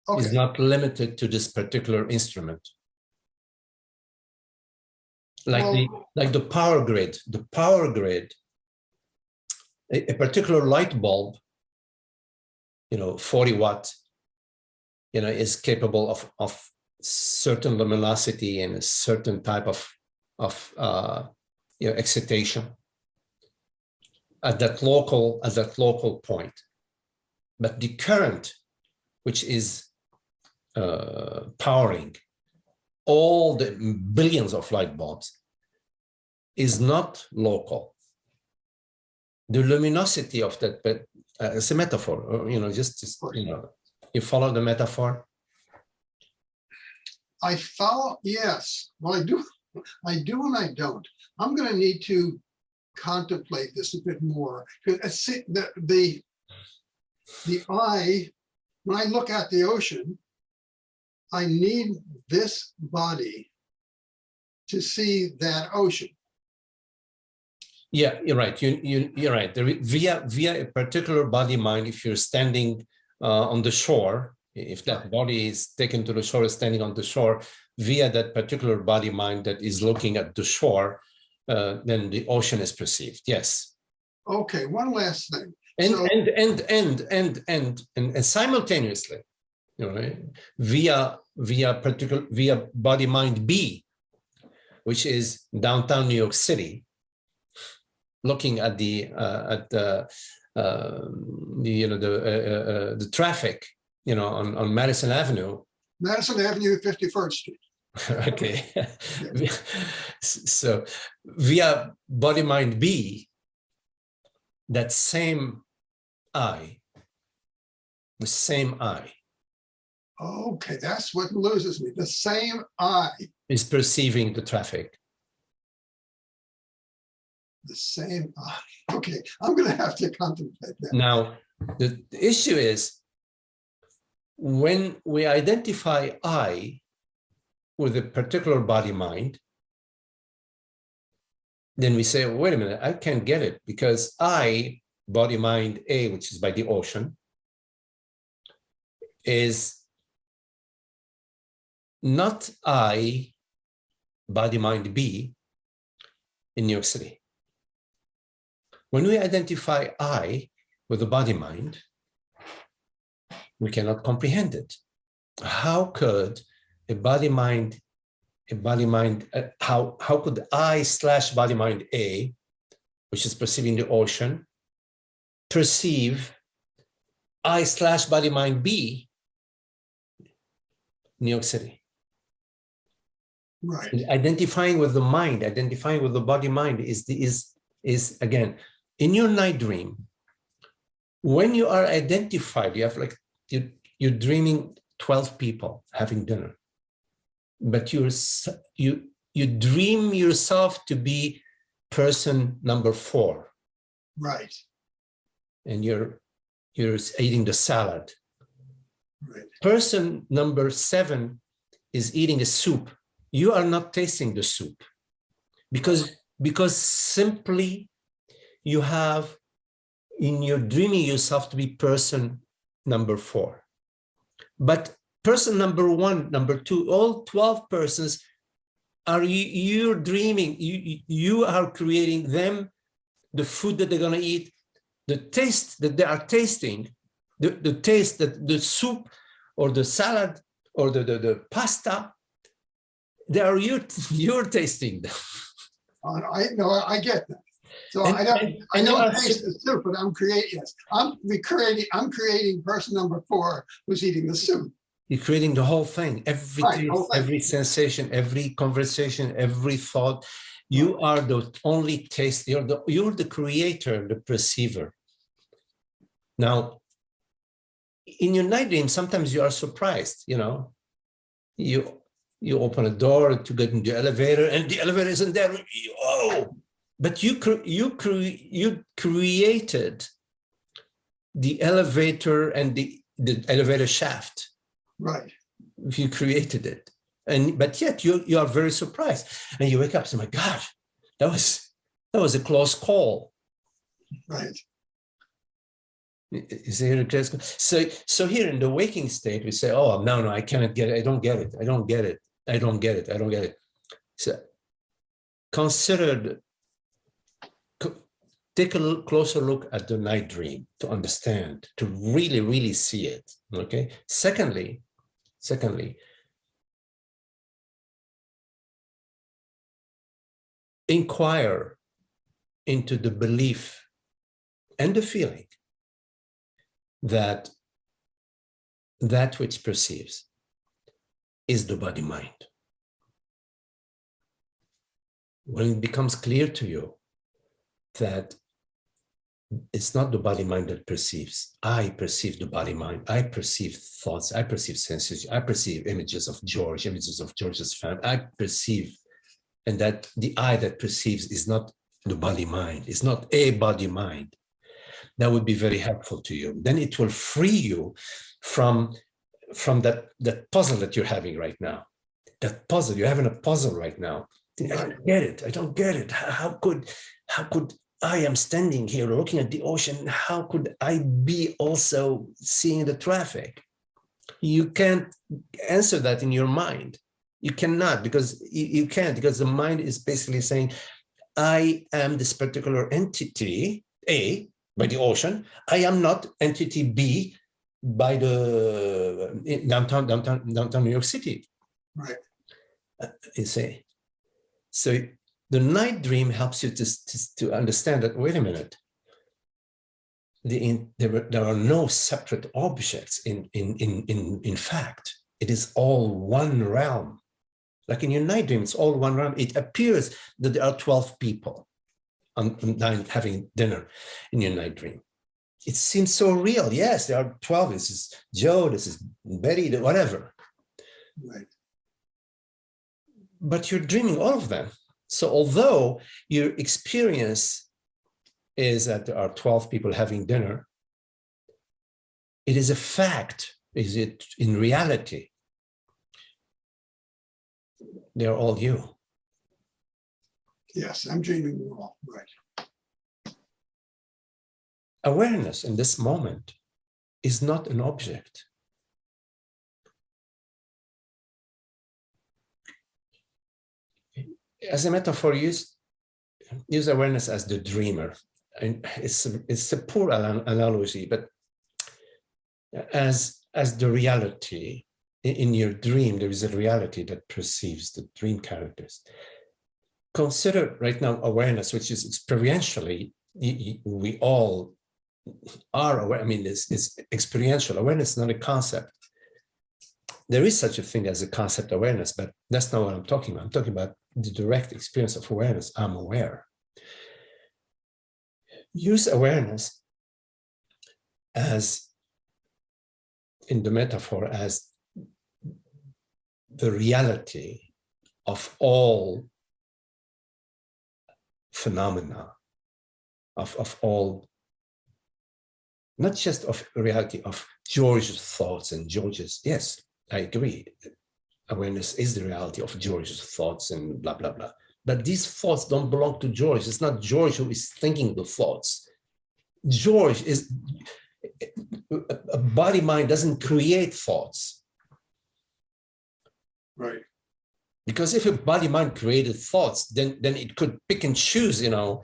Okay. Is not limited to this particular instrument. Like the power grid. The power grid, a particular light bulb, 40 watt, is capable of certain luminosity and a certain type of excitation at that local point. But the current, which is powering all the billions of light bulbs, is not local. The luminosity of that, but it's a metaphor, you follow the metaphor? I follow, yes. Well, I do and I don't. I'm going to need to contemplate this a bit more. Because the I, when I look at the ocean, I need this body to see that ocean. Yeah, you're right. You're right. Via a particular body mind, if you're standing on the shore, if that body is taken to the shore, standing on the shore, via that particular body mind that is looking at the shore, then the ocean is perceived. Yes. Okay. One last thing. And simultaneously, via body mind B, which is downtown New York City, looking at the traffic, on Madison Avenue. Madison Avenue, 51st Street. Okay. Yes. So via body mind B, that same I The same I Okay, that's what loses me. The same I. is perceiving the traffic. The same I. Okay, I'm going to have to contemplate that. Now, the issue is when we identify I with a particular body-mind, then we say, wait a minute, I can't get it because I, body-mind A, which is by the ocean, is not I, body-mind B, in New York City. When we identify I with the body-mind, we cannot comprehend it. How could a body-mind, how could I/body-mind A, which is perceiving the ocean, perceive I/body-mind B, New York City? Right. And identifying with the mind, identifying with the body-mind is again, in your night dream, when you are identified, you have like, you're dreaming 12 people having dinner, but you dream yourself to be person number 4. Right. And you're eating the salad. Right. Person number 7 is eating a soup. You are not tasting the soup because simply you have in your dreaming yourself to be person number 4. But person number 1, number 2, all 12 persons are you're dreaming, you are creating them, the food that they're going to eat, the taste that they are tasting, the taste that the soup or the salad or the pasta, they are you're tasting them. I get that. So And- I and you don't are taste the soup, but I'm creating. Yes, I'm creating person number 4 who's eating the soup. You're creating the whole thing, every Right, taste, whole thing. every sensation, every conversation, every thought. You are the only taste. You're the creator, the perceiver. Now, in your night dream, sometimes you are surprised. You open a door to get in the elevator, and the elevator isn't there. Oh, but you created the elevator and the elevator shaft. Right. You created it, but yet you are very surprised, and you wake up and say, "My God, that was a close call." Right. Is there a close call? So here in the waking state, we say, "Oh, no, I cannot get it. I don't get it. I don't get it. I don't get it. I don't get it." So take a closer look at the night dream to understand, to really, really see it. Okay. Secondly, inquire into the belief and the feeling that which perceives is the body-mind. When it becomes clear to you that it's not the body-mind that perceives. I perceive the body-mind. I perceive thoughts. I perceive senses. I perceive images of George, images of George's family. I perceive, and that the I that perceives is not the body-mind. It's not a body-mind. That would be very helpful to you. Then it will free you from that puzzle that you're having right now. That puzzle, you're having a puzzle right now. I don't get it. I don't get it. How could I am standing here looking at the ocean? How could I be also seeing the traffic? You can't answer that in your mind. You cannot, because you can't, because the mind is basically saying, I am this particular entity, A, by the ocean. I am not entity B by the downtown New York City. Right. You see. So the night dream helps you to understand that, wait a minute, there are no separate objects in fact. It is all one realm. Like in your night dream, it's all one realm. It appears that there are 12 people having dinner in your night dream. it seems so real. Yes, there are 12. This is Joe, this is Betty, whatever. Right. But you're dreaming all of them. So although your experience is that there are 12 people having dinner, it is a fact. Is it in reality? They're all you. Yes, I'm dreaming them all. Right. Awareness in this moment is not an object. As a metaphor, use awareness as the dreamer. And it's a poor analogy, but as the reality in your dream, there is a reality that perceives the dream characters. Consider right now awareness, which is experientially, we all are aware. I mean, it's experiential. Awareness is not a concept. There is such a thing as a concept awareness, but that's not what I'm talking about. I'm talking about the direct experience of awareness. I'm aware. Use awareness as, in the metaphor, as the reality of all phenomena, of all, not just of reality of George's thoughts and George's, yes, I agree. Awareness is the reality of George's thoughts and blah, blah, blah. But these thoughts don't belong to George. It's not George who is thinking the thoughts. George is, a body mind doesn't create thoughts. Right. Because if a body mind created thoughts, then it could pick and choose, you know.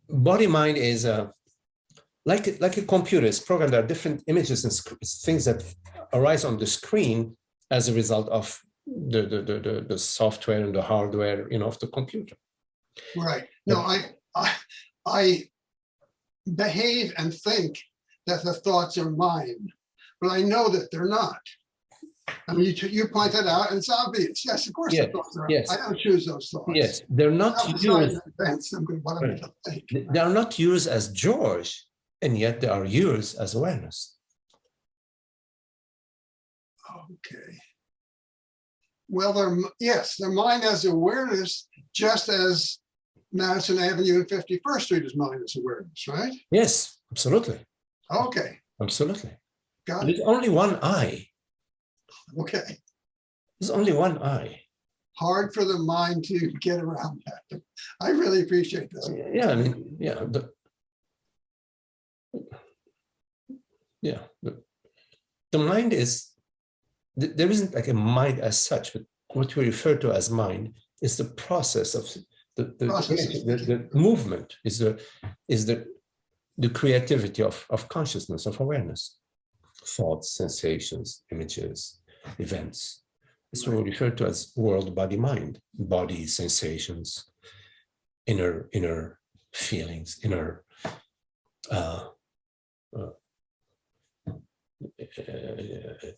Body mind is like a computer. It's programmed. There are different images and things that arise on the screen as a result of the software and the hardware, you know, of the computer. Right. No, I behave and think that the thoughts are mine, but I know that they're not. I mean, you point that out, and it's obvious. Yes, of course, Yes, the thoughts are. yes. I don't choose those thoughts. Yes, they're not yours. They are not yours as George, and yet they are yours as awareness. Okay. Well, they're mine as awareness, just as Madison Avenue and 51st Street is mine as awareness, right? Yes, absolutely. Okay. Absolutely. Got it. There's only one I. Okay. There's only one I. Hard for the mind to get around that. I really appreciate this. Yeah, I mean, yeah. The mind is, there isn't like a mind as such, but what we refer to as mind is the process of the movement, is the creativity of consciousness, of awareness, thoughts, sensations, images, events. It's what we refer to as world, body, mind, body, sensations, inner feelings, inner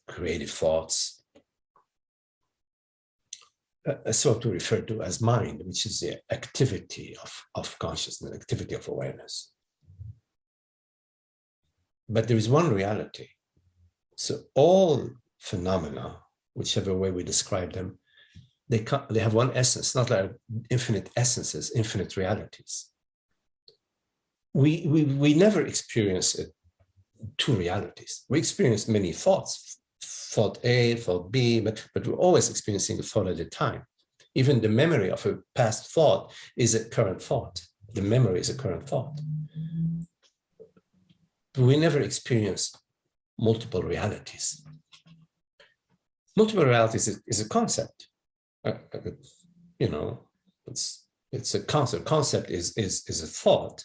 creative thoughts. That's what we refer to as mind, which is the activity of consciousness, activity of awareness. But there is one reality. So all phenomena, whichever way we describe them, they have one essence, not like infinite essences, infinite realities. We never experience two realities. We experience many thoughts, thought A, thought B, but we're always experiencing a thought at a time. Even the memory of a past thought is a current thought. The memory is a current thought. But we never experience multiple realities. Multiple realities is a concept. You know, it's a concept. Concept is a thought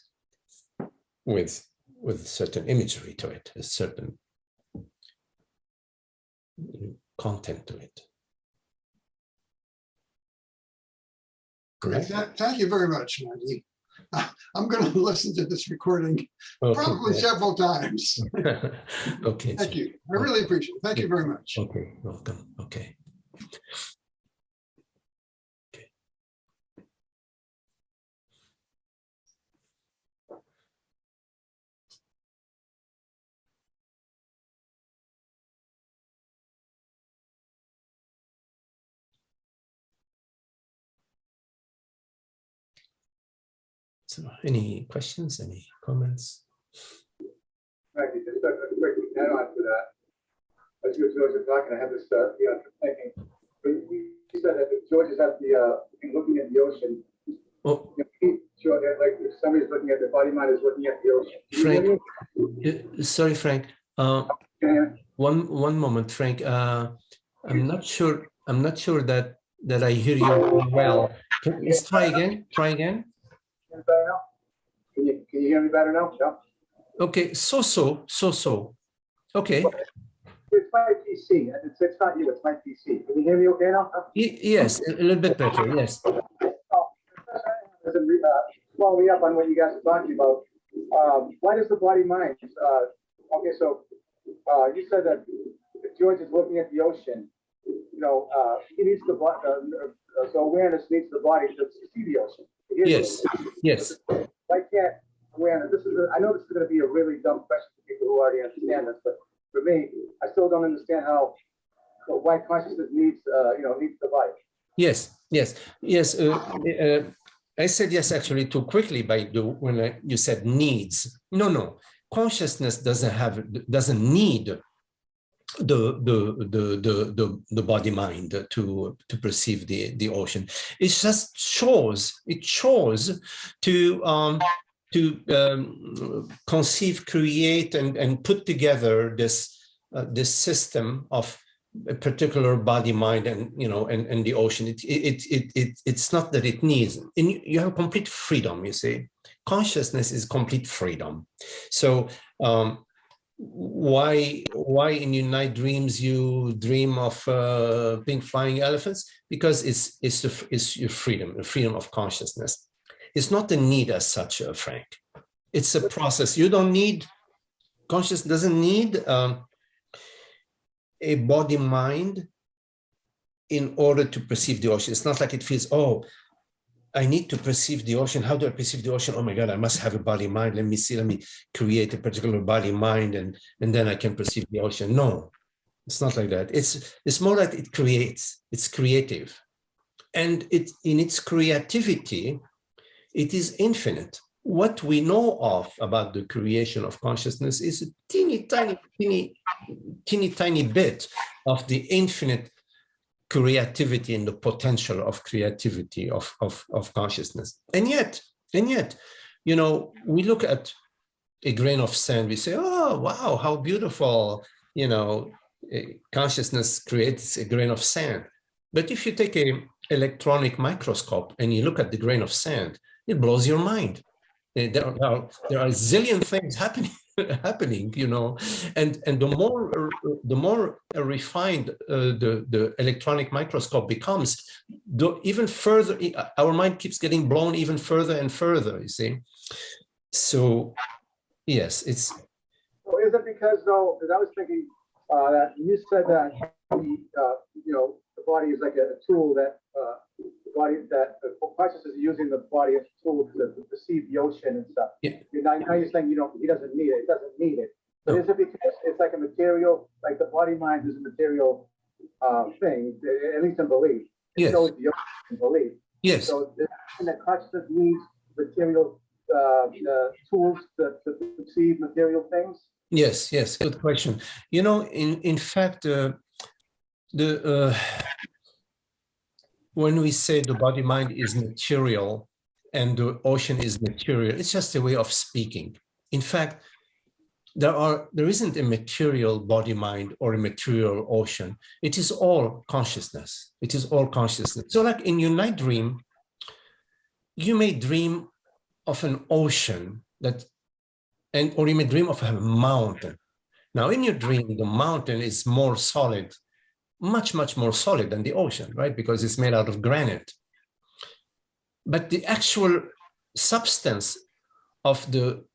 with certain imagery to it, a certain content to it. Great. Thank you very much, Magdi. I'm going to listen to this recording probably several times. Okay. Thank you. I really appreciate it. Thank you very much. Okay, welcome. Okay. So any questions, any comments? Magdi, just a quick add-on to that. As you were talking, I had this thinking. You said that the George is at the looking at the ocean. Oh, Like if somebody's looking at the body, mind is looking at the ocean. Frank, sorry, Frank. One moment, Frank. I'm not sure that I hear you well. Let's try again. Try again. Can you hear me better now? Yeah. Okay. So. Okay. It's my PC. It's not you. It's my PC. Can you hear me okay now? Yes, a little bit better. Yes. Follow me up on what you guys are talking about. Why does the body mind? Okay, so you said that if George is looking at the ocean, he needs the body. So awareness needs the body to see the ocean. Yes. Why can't awareness? I know this is going to be a really dumb question for people who already understand this, but for me, I still don't understand why consciousness needs the body. Yes. I said yes actually too quickly when you said needs. No. Consciousness doesn't need the body mind to perceive the ocean. It just chose to conceive, create, and put together this system of a particular body, mind, and the ocean. It's not that it needs, and you have complete freedom. You see, consciousness is complete freedom. So why in your night dreams you dream of pink flying elephants? Because it's your freedom, the freedom of consciousness. It's not a need as such, Frank. It's a process. You don't need, consciousness doesn't need a body mind in order to perceive the ocean. It's not like it feels, oh, I need to perceive the ocean. How do I perceive the ocean? Oh my God, I must have a body mind. Let me create a particular body mind and then I can perceive the ocean. No, it's not like that. It's more like it creates, it's creative. And in its creativity, it is infinite. What we know of about the creation of consciousness is a teeny tiny bit of the infinite creativity and the potential of creativity of consciousness. And yet, we look at a grain of sand, we say, oh, wow, how beautiful, consciousness creates a grain of sand. But if you take an electronic microscope and you look at the grain of sand, it blows your mind. There are a zillion things happening, and the more refined the electronic microscope becomes, even further, our mind keeps getting blown even further and further, you see. So, yes, it's. Well, is it because, though, because I was thinking that you said that, the body is like a tool that consciousness is using the body as a tool to perceive the ocean and stuff. Yeah. Now you're saying he doesn't need it. It doesn't need it. But is it because it's like a material, like the body mind is a material thing, at least in belief? Yes. So is the ocean in belief. Yes. So that consciousness needs material tools to perceive material things? Yes, good question. In fact, when we say the body mind is material and the ocean is material, it's just a way of speaking. In fact, there isn't a material body mind or a material ocean. It is all consciousness. It is all consciousness. So like in your night dream, you may dream of an ocean or you may dream of a mountain. Now in your dream, the mountain is more solid, much more solid than the ocean, right? Because it's made out of granite. But the actual substance of the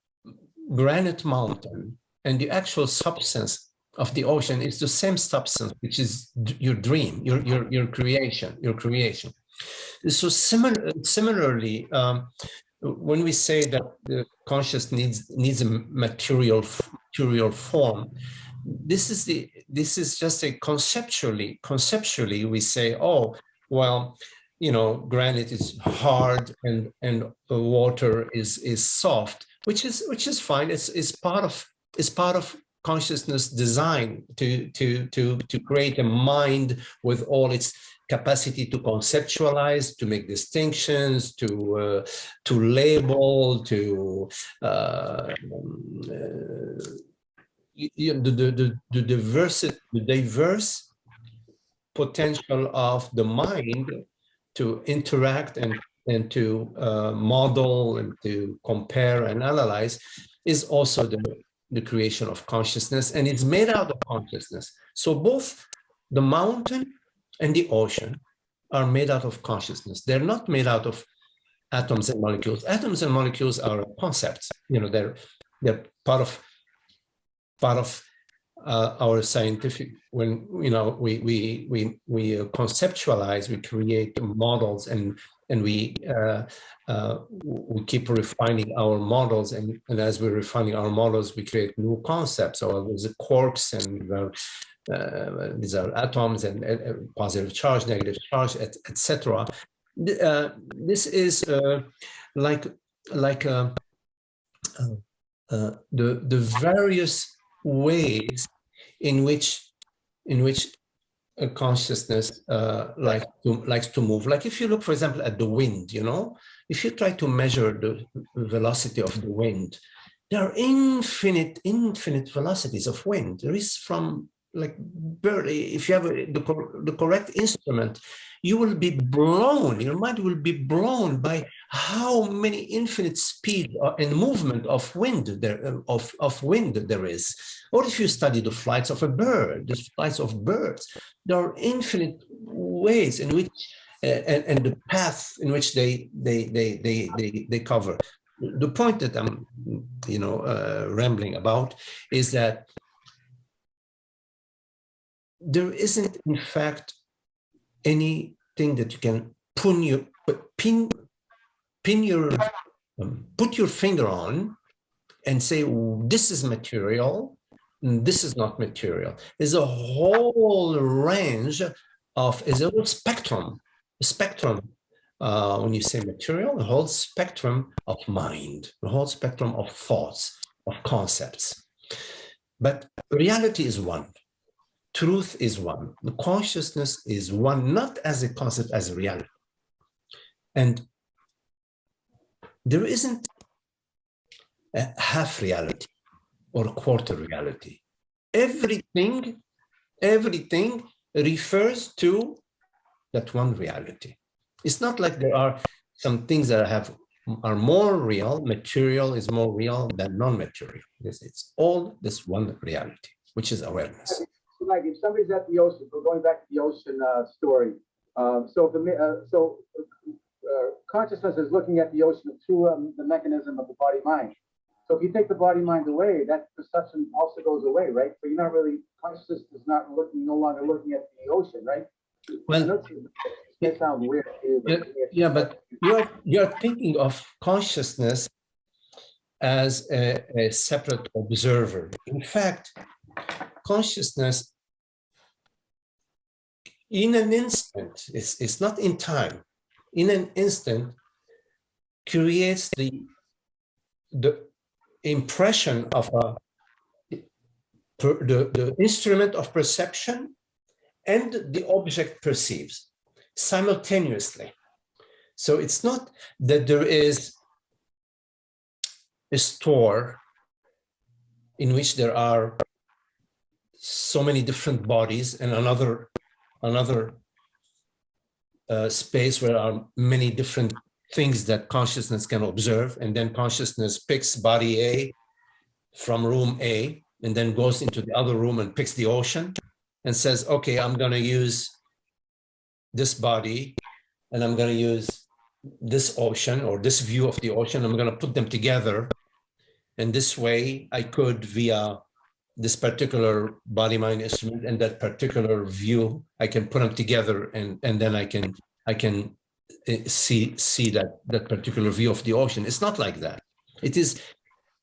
granite mountain and the actual substance of the ocean is the same substance, which is your dream, your creation. So similarly, when we say that the conscious needs a material form, this is just a conceptually we say, oh, well, granite is hard and water is soft, which is fine. It's part of consciousness design to create a mind with all its capacity to conceptualize, to make distinctions, to label, to the diverse potential of the mind to interact and to model and to compare and analyze is also the creation of consciousness, and it's made out of consciousness. So both the mountain and the ocean are made out of consciousness. They're not made out of atoms and molecules. Atoms and molecules are concepts. They're part of our scientific, when we conceptualize, we create models, and we keep refining our models, and as we're refining our models, we create new concepts. So there's quarks, and these are atoms, and positive charge, negative charge, etc. This is the various ways in which a consciousness likes to move. Like if you look, for example, at the wind, if you try to measure the velocity of the wind, there are infinite velocities of wind. There is from barely, if you have the correct instrument, you will be blown, your mind will be blown by how many infinite speed and movement of wind there is. Or if you study the flights of a bird, the flights of birds, there are infinite ways in which, and the path in which they cover. The point that I'm, rambling about is that there isn't, in fact, anything that you can put your finger on and say, this is material, and this is not material. There's a whole range is a whole spectrum. When you say material, a whole spectrum of mind, a whole spectrum of thoughts, of concepts. But reality is one. Truth is one. The consciousness is one, not as a concept, as a reality. And there isn't a half reality or a quarter reality. Everything refers to that one reality. It's not like there are some things that are more real. Material is more real than non-material. It's all this one reality, which is awareness. Like if somebody's at the ocean, we're going back to the ocean story. Consciousness is looking at the ocean through the mechanism of the body-mind. So if you take the body-mind away, that perception also goes away, right? So you're not really, consciousness is no longer looking at the ocean, right? Well, it sounds weird to you. But you're thinking of consciousness as a separate observer. In fact, consciousness, in an instant, it's not in time, in an instant, creates the impression of the instrument of perception and the object perceives simultaneously. So it's not that there is a store in which there are so many different bodies and another space where are many different things that consciousness can observe, and then consciousness picks body A from room A and then goes into the other room and picks the ocean and says, okay, I'm going to use this body and I'm going to use this ocean or this view of the ocean. I'm going to put them together, and this way I could, via this particular body-mind instrument and that particular view, I can put them together, and then I can see that particular view of the ocean. It's not like that. It is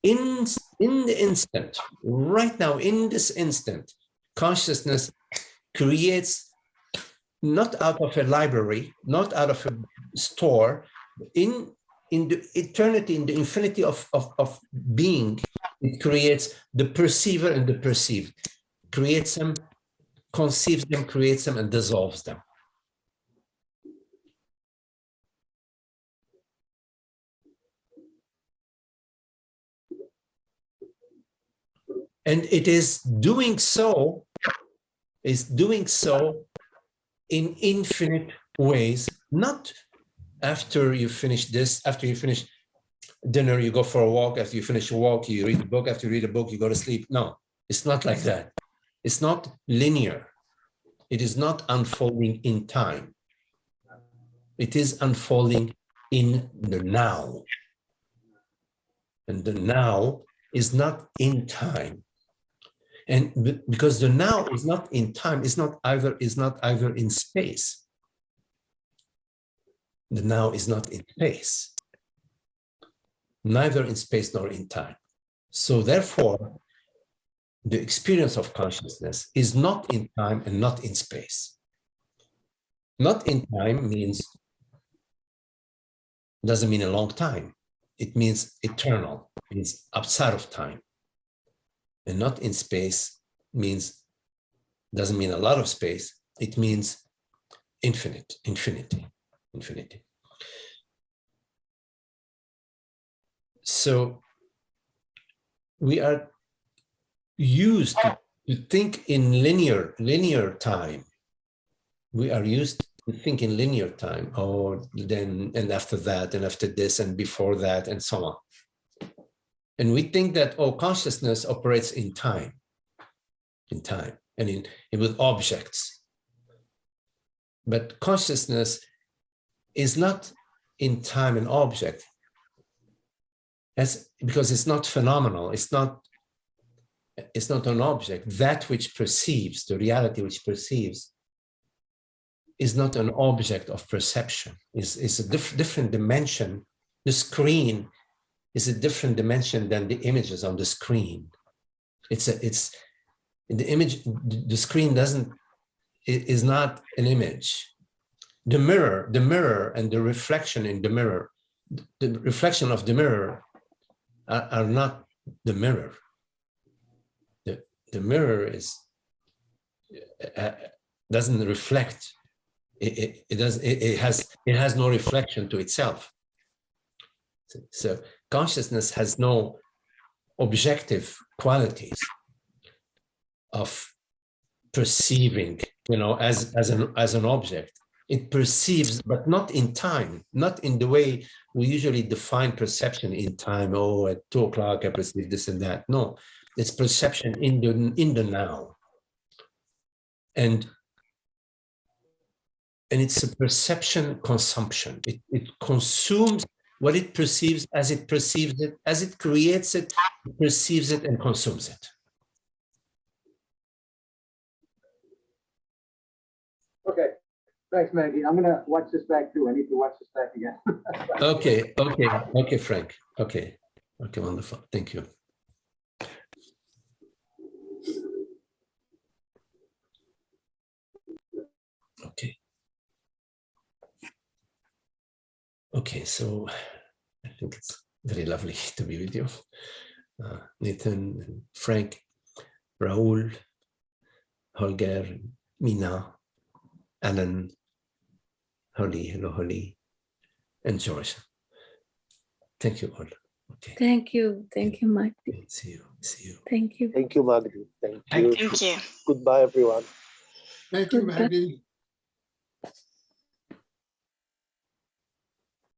in the instant, right now, in this instant, consciousness creates not out of a library, not out of a store, in the eternity, in the infinity of being, it creates the perceiver and the perceived, creates them, conceives them, creates them, and dissolves them. And it is doing so in infinite ways, not after you finish this, after you finish dinner, you go for a walk, after you finish a walk, you read a book, after you read a book, you go to sleep. No, it's not like that. It's not linear. It is not unfolding in time. It is unfolding in the now. And the now is not in time. And because the now is not in time, is not either in space. The now is not in space, neither in space nor in time. So therefore, the experience of consciousness is not in time and not in space. Not in time doesn't mean a long time. It means eternal, it means outside of time. And not in space doesn't mean a lot of space. It means infinity. So we are used to think in linear time. We are used to think in linear time, or then, and after that, and after this, and before that, and so on. And we think that, oh, consciousness operates in time, and with objects. But consciousness is not in time and object, because it's not phenomenal. It's not an object. That which perceives, the reality which perceives, is not an object of perception. It's a different dimension. The screen is a different dimension than the images on the screen. It's the image. The screen is not an image. The mirror and the reflection in the mirror, the reflection of the mirror are not the mirror. The mirror doesn't reflect. It has no reflection to itself. So consciousness has no objective qualities of perceiving, as an object. It perceives, but not in time, not in the way we usually define perception in time. Oh, at 2 o'clock I perceive this and that. No, it's perception in the now. And it's a perception consumption. It consumes what it perceives as it perceives it, as it creates it, perceives it, and consumes it. Okay. Thanks, Magdi. I'm going to watch this back too. I need to watch this back again. Okay, Frank. Okay, wonderful. Thank you. Okay, so I think it's very lovely to be with you. Nathan, Frank, Raoul, Holger, Mina, Alan, Holly, and George. Thank you all. Okay. Thank you, Magdi. See you. Thank you. Thank you, Magdi. Thank you. Thank you. Goodbye, everyone. Thank you, Magdi.